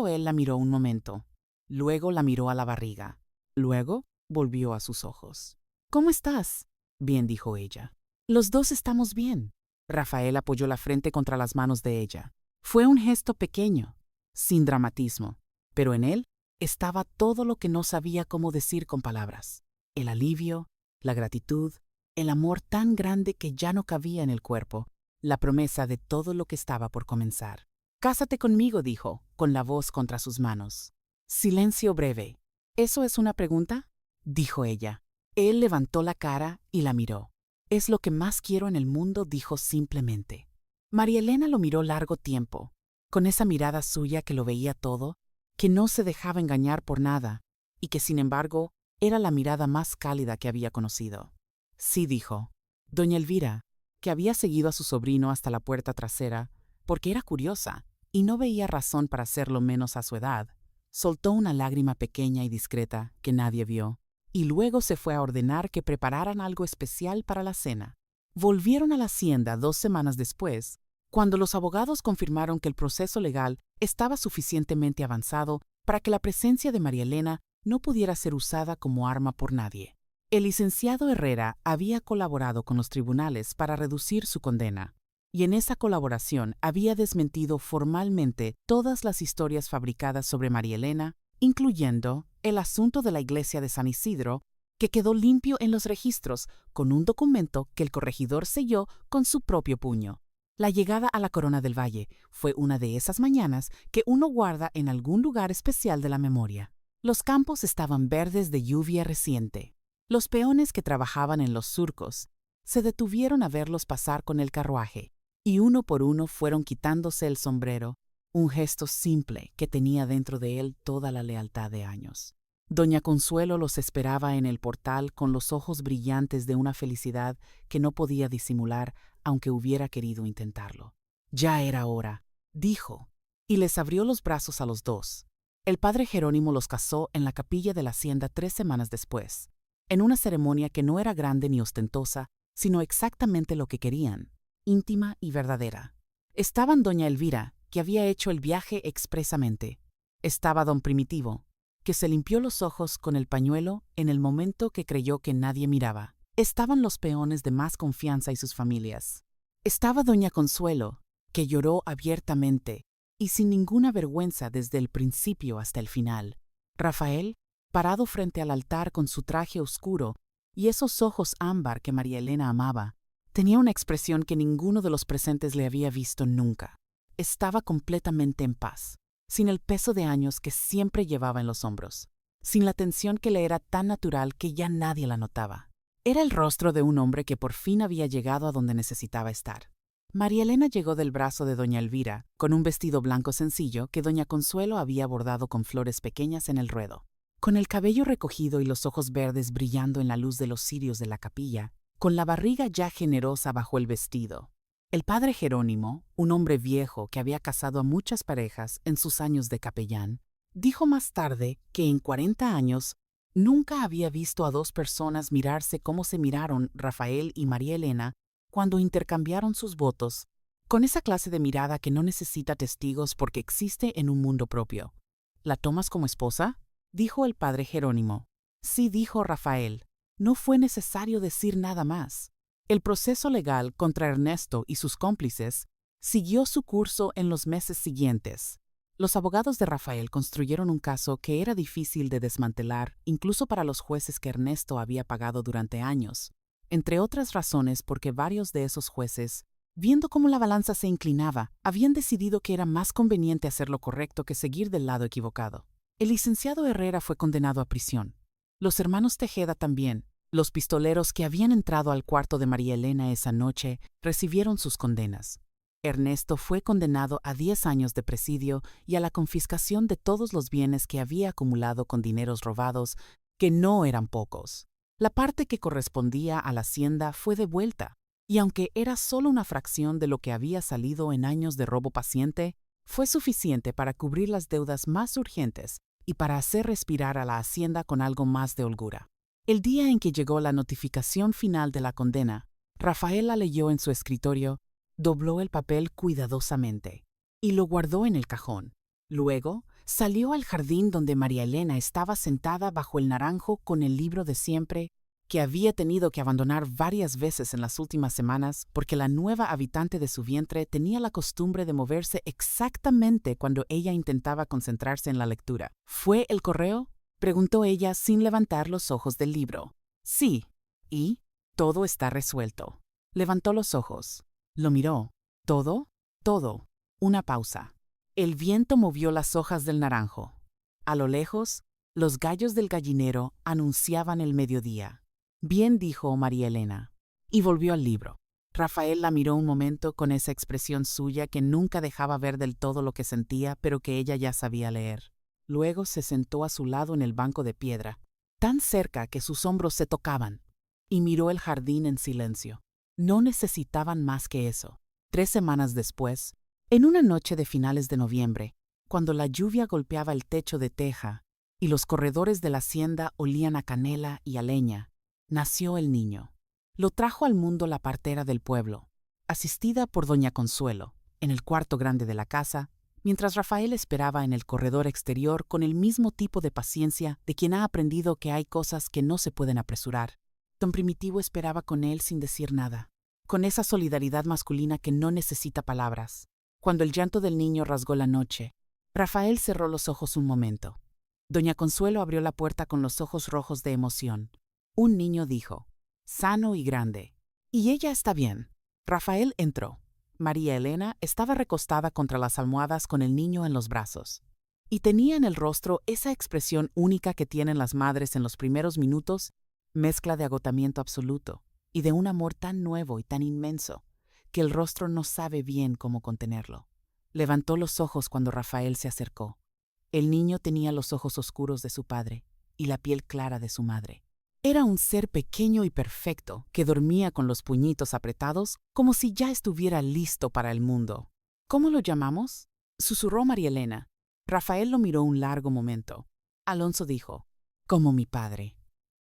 Él la miró un momento. Luego la miró a la barriga. Luego volvió a sus ojos. ¿Cómo estás? Bien, dijo ella. Los dos estamos bien. Rafael apoyó la frente contra las manos de ella. Fue un gesto pequeño, sin dramatismo, pero en él estaba todo lo que no sabía cómo decir con palabras. El alivio, la gratitud, el amor tan grande que ya no cabía en el cuerpo, la promesa de todo lo que estaba por comenzar. Cásate conmigo, dijo, con la voz contra sus manos. Silencio breve. ¿Eso es una pregunta? Dijo ella. Él levantó la cara y la miró. Es lo que más quiero en el mundo, dijo simplemente. María Elena lo miró largo tiempo, con esa mirada suya que lo veía todo, que no se dejaba engañar por nada, y que sin embargo era la mirada más cálida que había conocido. Sí, dijo. Doña Elvira, que había seguido a su sobrino hasta la puerta trasera, porque era curiosa y no veía razón para hacerlo menos a su edad, soltó una lágrima pequeña y discreta que nadie vio, y luego se fue a ordenar que prepararan algo especial para la cena. Volvieron a la hacienda 2 semanas después, cuando los abogados confirmaron que el proceso legal estaba suficientemente avanzado para que la presencia de María Elena no pudiera ser usada como arma por nadie. El licenciado Herrera había colaborado con los tribunales para reducir su condena, y en esa colaboración había desmentido formalmente todas las historias fabricadas sobre María Elena, incluyendo el asunto de la iglesia de San Isidro, que quedó limpio en los registros con un documento que el corregidor selló con su propio puño. La llegada a la Corona del Valle fue una de esas mañanas que uno guarda en algún lugar especial de la memoria. Los campos estaban verdes de lluvia reciente. Los peones que trabajaban en los surcos se detuvieron a verlos pasar con el carruaje, y uno por uno fueron quitándose el sombrero, un gesto simple que tenía dentro de él toda la lealtad de años. Doña Consuelo los esperaba en el portal con los ojos brillantes de una felicidad que no podía disimular aunque hubiera querido intentarlo. Ya era hora. dijo, y les abrió los brazos a los dos. El padre Jerónimo los casó en la capilla de la hacienda 3 semanas después, en una ceremonia que no era grande ni ostentosa, sino exactamente lo que querían, íntima y verdadera. Estaban doña Elvira, que había hecho el viaje expresamente. Estaba don Primitivo, que se limpió los ojos con el pañuelo en el momento que creyó que nadie miraba. Estaban los peones de más confianza y sus familias. Estaba doña Consuelo, que lloró abiertamente y sin ninguna vergüenza desde el principio hasta el final. Rafael, parado frente al altar con su traje oscuro y esos ojos ámbar que María Elena amaba, tenía una expresión que ninguno de los presentes le había visto nunca. Estaba completamente en paz, sin el peso de años que siempre llevaba en los hombros, sin la tensión que le era tan natural que ya nadie la notaba. Era el rostro de un hombre que por fin había llegado a donde necesitaba estar. María Elena llegó del brazo de doña Elvira, con un vestido blanco sencillo que doña Consuelo había bordado con flores pequeñas en el ruedo. Con el cabello recogido y los ojos verdes brillando en la luz de los cirios de la capilla, con la barriga ya generosa bajo el vestido. El padre Jerónimo, un hombre viejo que había casado a muchas parejas en sus años de capellán, dijo más tarde que en 40 años nunca había visto a dos personas mirarse como se miraron Rafael y María Elena cuando intercambiaron sus votos, con esa clase de mirada que no necesita testigos porque existe en un mundo propio. ¿La tomas como esposa?, dijo el padre Jerónimo. Sí, dijo Rafael. No fue necesario decir nada más. El proceso legal contra Ernesto y sus cómplices siguió su curso en los meses siguientes. Los abogados de Rafael construyeron un caso que era difícil de desmantelar, incluso para los jueces que Ernesto había pagado durante años, entre otras razones porque varios de esos jueces, viendo cómo la balanza se inclinaba, habían decidido que era más conveniente hacer lo correcto que seguir del lado equivocado. El licenciado Herrera fue condenado a prisión. Los hermanos Tejeda también. Los pistoleros que habían entrado al cuarto de María Elena esa noche recibieron sus condenas. Ernesto fue condenado a 10 años de presidio y a la confiscación de todos los bienes que había acumulado con dineros robados, que no eran pocos. La parte que correspondía a la hacienda fue devuelta, y aunque era solo una fracción de lo que había salido en años de robo paciente, fue suficiente para cubrir las deudas más urgentes y para hacer respirar a la hacienda con algo más de holgura. El día en que llegó la notificación final de la condena, Rafael la leyó en su escritorio, dobló el papel cuidadosamente y lo guardó en el cajón. Luego salió al jardín donde María Elena estaba sentada bajo el naranjo con el libro de siempre, que había tenido que abandonar varias veces en las últimas semanas porque la nueva habitante de su vientre tenía la costumbre de moverse exactamente cuando ella intentaba concentrarse en la lectura. ¿Fue el correo?, preguntó ella sin levantar los ojos del libro. Sí, y todo está resuelto. Levantó los ojos. Lo miró. ¿Todo? Todo. Una pausa. El viento movió las hojas del naranjo. A lo lejos, los gallos del gallinero anunciaban el mediodía. Bien, dijo María Elena, y volvió al libro. Rafael la miró un momento con esa expresión suya que nunca dejaba ver del todo lo que sentía, pero que ella ya sabía leer. Luego se sentó a su lado en el banco de piedra, tan cerca que sus hombros se tocaban, y miró el jardín en silencio. No necesitaban más que eso. 3 semanas después, en una noche de finales de noviembre, cuando la lluvia golpeaba el techo de teja y los corredores de la hacienda olían a canela y a leña, nació el niño. Lo trajo al mundo la partera del pueblo, asistida por doña Consuelo, en el cuarto grande de la casa, mientras Rafael esperaba en el corredor exterior con el mismo tipo de paciencia de quien ha aprendido que hay cosas que no se pueden apresurar. Don Primitivo esperaba con él sin decir nada, con esa solidaridad masculina que no necesita palabras. Cuando el llanto del niño rasgó la noche, Rafael cerró los ojos un momento. Doña Consuelo abrió la puerta con los ojos rojos de emoción. Un niño dijo, sano y grande. Y ella está bien. Rafael entró. María Elena estaba recostada contra las almohadas con el niño en los brazos. Y tenía en el rostro esa expresión única que tienen las madres en los primeros minutos, mezcla de agotamiento absoluto y de un amor tan nuevo y tan inmenso, que el rostro no sabe bien cómo contenerlo. Levantó los ojos cuando Rafael se acercó. El niño tenía los ojos oscuros de su padre y la piel clara de su madre. Era un ser pequeño y perfecto que dormía con los puñitos apretados como si ya estuviera listo para el mundo. ¿Cómo lo llamamos?, susurró María Elena. Rafael lo miró un largo momento. Alonso dijo, como mi padre.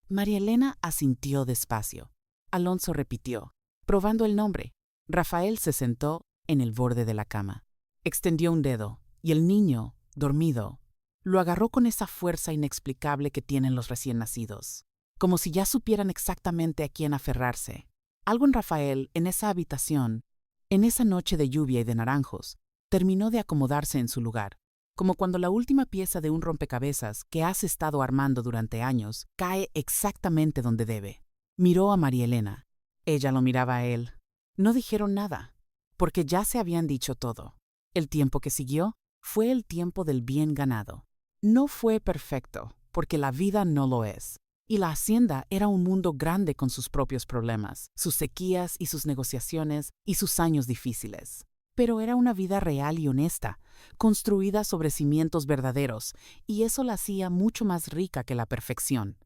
María Elena asintió despacio. Alonso repitió, probando el nombre. Rafael se sentó en el borde de la cama. Extendió un dedo, y el niño, dormido, lo agarró con esa fuerza inexplicable que tienen los recién nacidos, como si ya supieran exactamente a quién aferrarse. Algo en Rafael, en esa habitación, en esa noche de lluvia y de naranjos, terminó de acomodarse en su lugar, como cuando la última pieza de un rompecabezas que has estado armando durante años cae exactamente donde debe. Miró a María Elena. Ella lo miraba a él. No dijeron nada, porque ya se habían dicho todo. El tiempo que siguió fue el tiempo del bien ganado. No fue perfecto, porque la vida no lo es. Y la hacienda era un mundo grande con sus propios problemas, sus sequías y sus negociaciones y sus años difíciles. Pero era una vida real y honesta, construida sobre cimientos verdaderos, y eso la hacía mucho más rica que la perfección.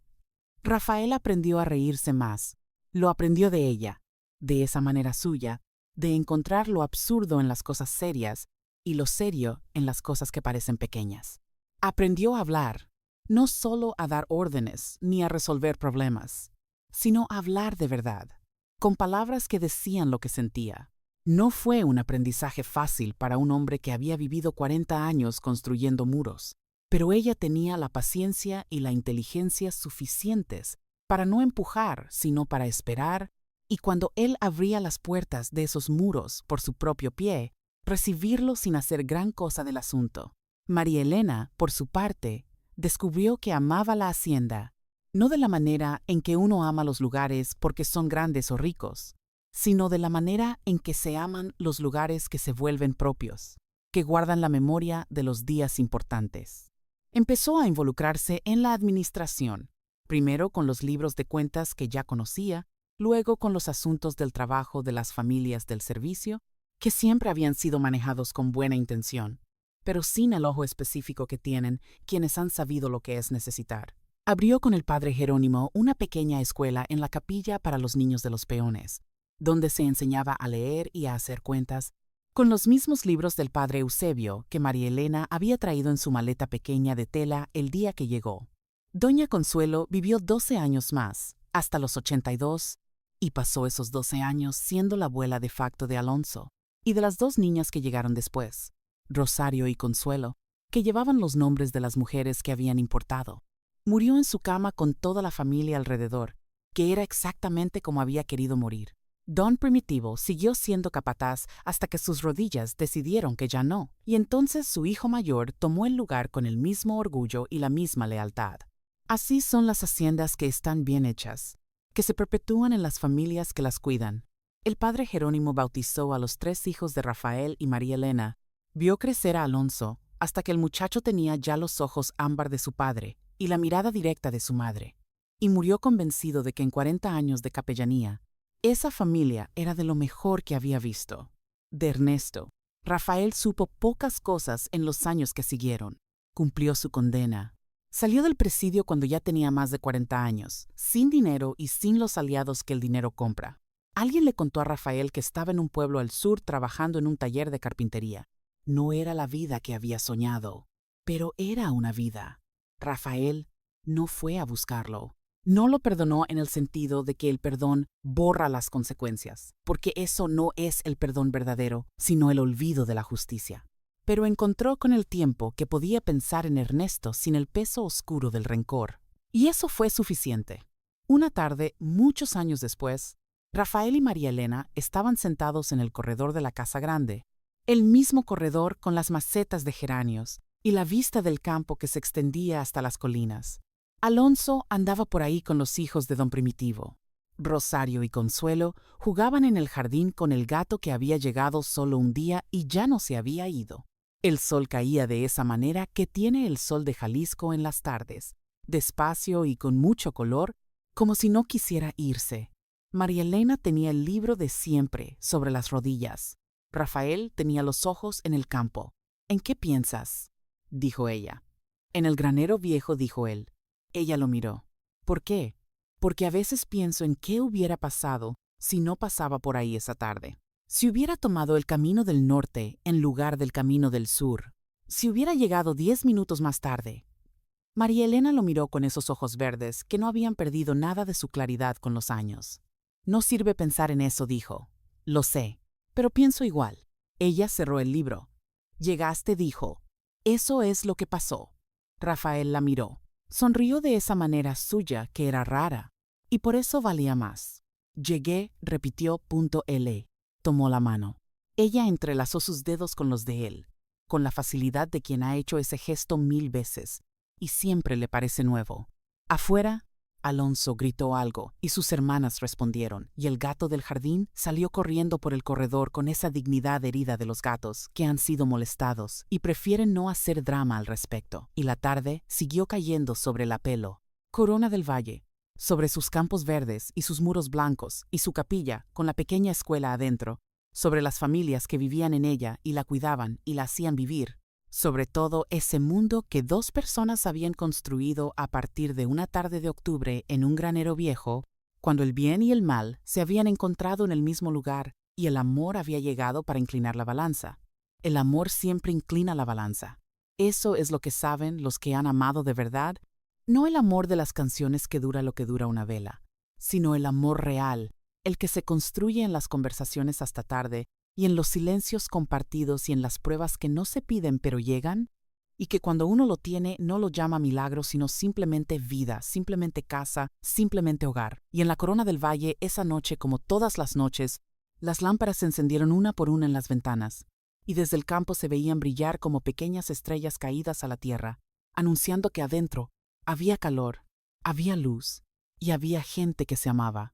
Rafael aprendió a reírse más. Lo aprendió de ella, de esa manera suya, de encontrar lo absurdo en las cosas serias y lo serio en las cosas que parecen pequeñas. Aprendió a hablar, no solo a dar órdenes ni a resolver problemas, sino a hablar de verdad, con palabras que decían lo que sentía. No fue un aprendizaje fácil para un hombre que había vivido 40 años construyendo muros, pero ella tenía la paciencia y la inteligencia suficientes para no empujar, sino para esperar, y cuando él abría las puertas de esos muros por su propio pie, recibirlo sin hacer gran cosa del asunto. María Elena, por su parte, descubrió que amaba la hacienda, no de la manera en que uno ama los lugares porque son grandes o ricos, sino de la manera en que se aman los lugares que se vuelven propios, que guardan la memoria de los días importantes. Empezó a involucrarse en la administración, primero con los libros de cuentas que ya conocía, luego con los asuntos del trabajo de las familias del servicio, que siempre habían sido manejados con buena intención, pero sin el ojo específico que tienen quienes han sabido lo que es necesitar. Abrió con el padre Jerónimo una pequeña escuela en la capilla para los niños de los peones, donde se enseñaba a leer y a hacer cuentas, con los mismos libros del padre Eusebio que María Elena había traído en su maleta pequeña de tela el día que llegó. Doña Consuelo vivió 12 años más, hasta los 82, y pasó esos 12 años siendo la abuela de facto de Alonso, y de las dos niñas que llegaron después, Rosario y Consuelo, que llevaban los nombres de las mujeres que habían importado. Murió en su cama con toda la familia alrededor, que era exactamente como había querido morir. Don Primitivo siguió siendo capataz hasta que sus rodillas decidieron que ya no, y entonces su hijo mayor tomó el lugar con el mismo orgullo y la misma lealtad. Así son las haciendas que están bien hechas, que se perpetúan en las familias que las cuidan. El padre Jerónimo bautizó a los 3 hijos de Rafael y María Elena, vio crecer a Alonso hasta que el muchacho tenía ya los ojos ámbar de su padre y la mirada directa de su madre, y murió convencido de que en 40 años de capellanía, esa familia era de lo mejor que había visto. De Ernesto, Rafael supo pocas cosas en los años que siguieron. Cumplió su condena. Salió del presidio cuando ya tenía más de 40 años, sin dinero y sin los aliados que el dinero compra. Alguien le contó a Rafael que estaba en un pueblo al sur trabajando en un taller de carpintería. No era la vida que había soñado, pero era una vida. Rafael no fue a buscarlo. No lo perdonó en el sentido de que el perdón borra las consecuencias, porque eso no es el perdón verdadero, sino el olvido de la justicia. Pero encontró con el tiempo que podía pensar en Ernesto sin el peso oscuro del rencor. Y eso fue suficiente. Una tarde, muchos años después, Rafael y María Elena estaban sentados en el corredor de la casa grande, el mismo corredor con las macetas de geranios y la vista del campo que se extendía hasta las colinas. Alonso andaba por ahí con los hijos de don Primitivo. Rosario y Consuelo jugaban en el jardín con el gato que había llegado solo un día y ya no se había ido. El sol caía de esa manera que tiene el sol de Jalisco en las tardes, despacio y con mucho color, como si no quisiera irse. María Elena tenía el libro de siempre sobre las rodillas. Rafael tenía los ojos en el campo. ¿En qué piensas?, dijo ella. En el granero viejo, dijo él. Ella lo miró. ¿Por qué? Porque a veces pienso en qué hubiera pasado si no pasaba por ahí esa tarde. Si hubiera tomado el camino del norte en lugar del camino del sur, si hubiera llegado 10 minutos más tarde. María Elena lo miró con esos ojos verdes que no habían perdido nada de su claridad con los años. No sirve pensar en eso, dijo. Lo sé, pero pienso igual. Ella cerró el libro. Llegaste, dijo. Eso es lo que pasó. Rafael la miró. Sonrió de esa manera suya que era rara, y por eso valía más. Llegué, repitió .l. Tomó la mano. Ella entrelazó sus dedos con los de él, con la facilidad de quien ha hecho ese gesto 1000 veces, y siempre le parece nuevo. Afuera, Alonso gritó algo, y sus hermanas respondieron, y el gato del jardín salió corriendo por el corredor con esa dignidad herida de los gatos que han sido molestados y prefieren no hacer drama al respecto. Y la tarde siguió cayendo sobre el Apelo, corona del valle, sobre sus campos verdes y sus muros blancos y su capilla con la pequeña escuela adentro, sobre las familias que vivían en ella y la cuidaban y la hacían vivir, sobre todo ese mundo que 2 personas habían construido a partir de una tarde de octubre en un granero viejo, cuando el bien y el mal se habían encontrado en el mismo lugar y el amor había llegado para inclinar la balanza. El amor siempre inclina la balanza. Eso es lo que saben los que han amado de verdad. No el amor de las canciones que dura lo que dura una vela, sino el amor real, el que se construye en las conversaciones hasta tarde y en los silencios compartidos y en las pruebas que no se piden pero llegan, y que cuando uno lo tiene no lo llama milagro sino simplemente vida, simplemente casa, simplemente hogar. Y en la Corona del Valle, esa noche como todas las noches, las lámparas se encendieron una por una en las ventanas, y desde el campo se veían brillar como pequeñas estrellas caídas a la tierra, anunciando que adentro había calor, había luz y había gente que se amaba.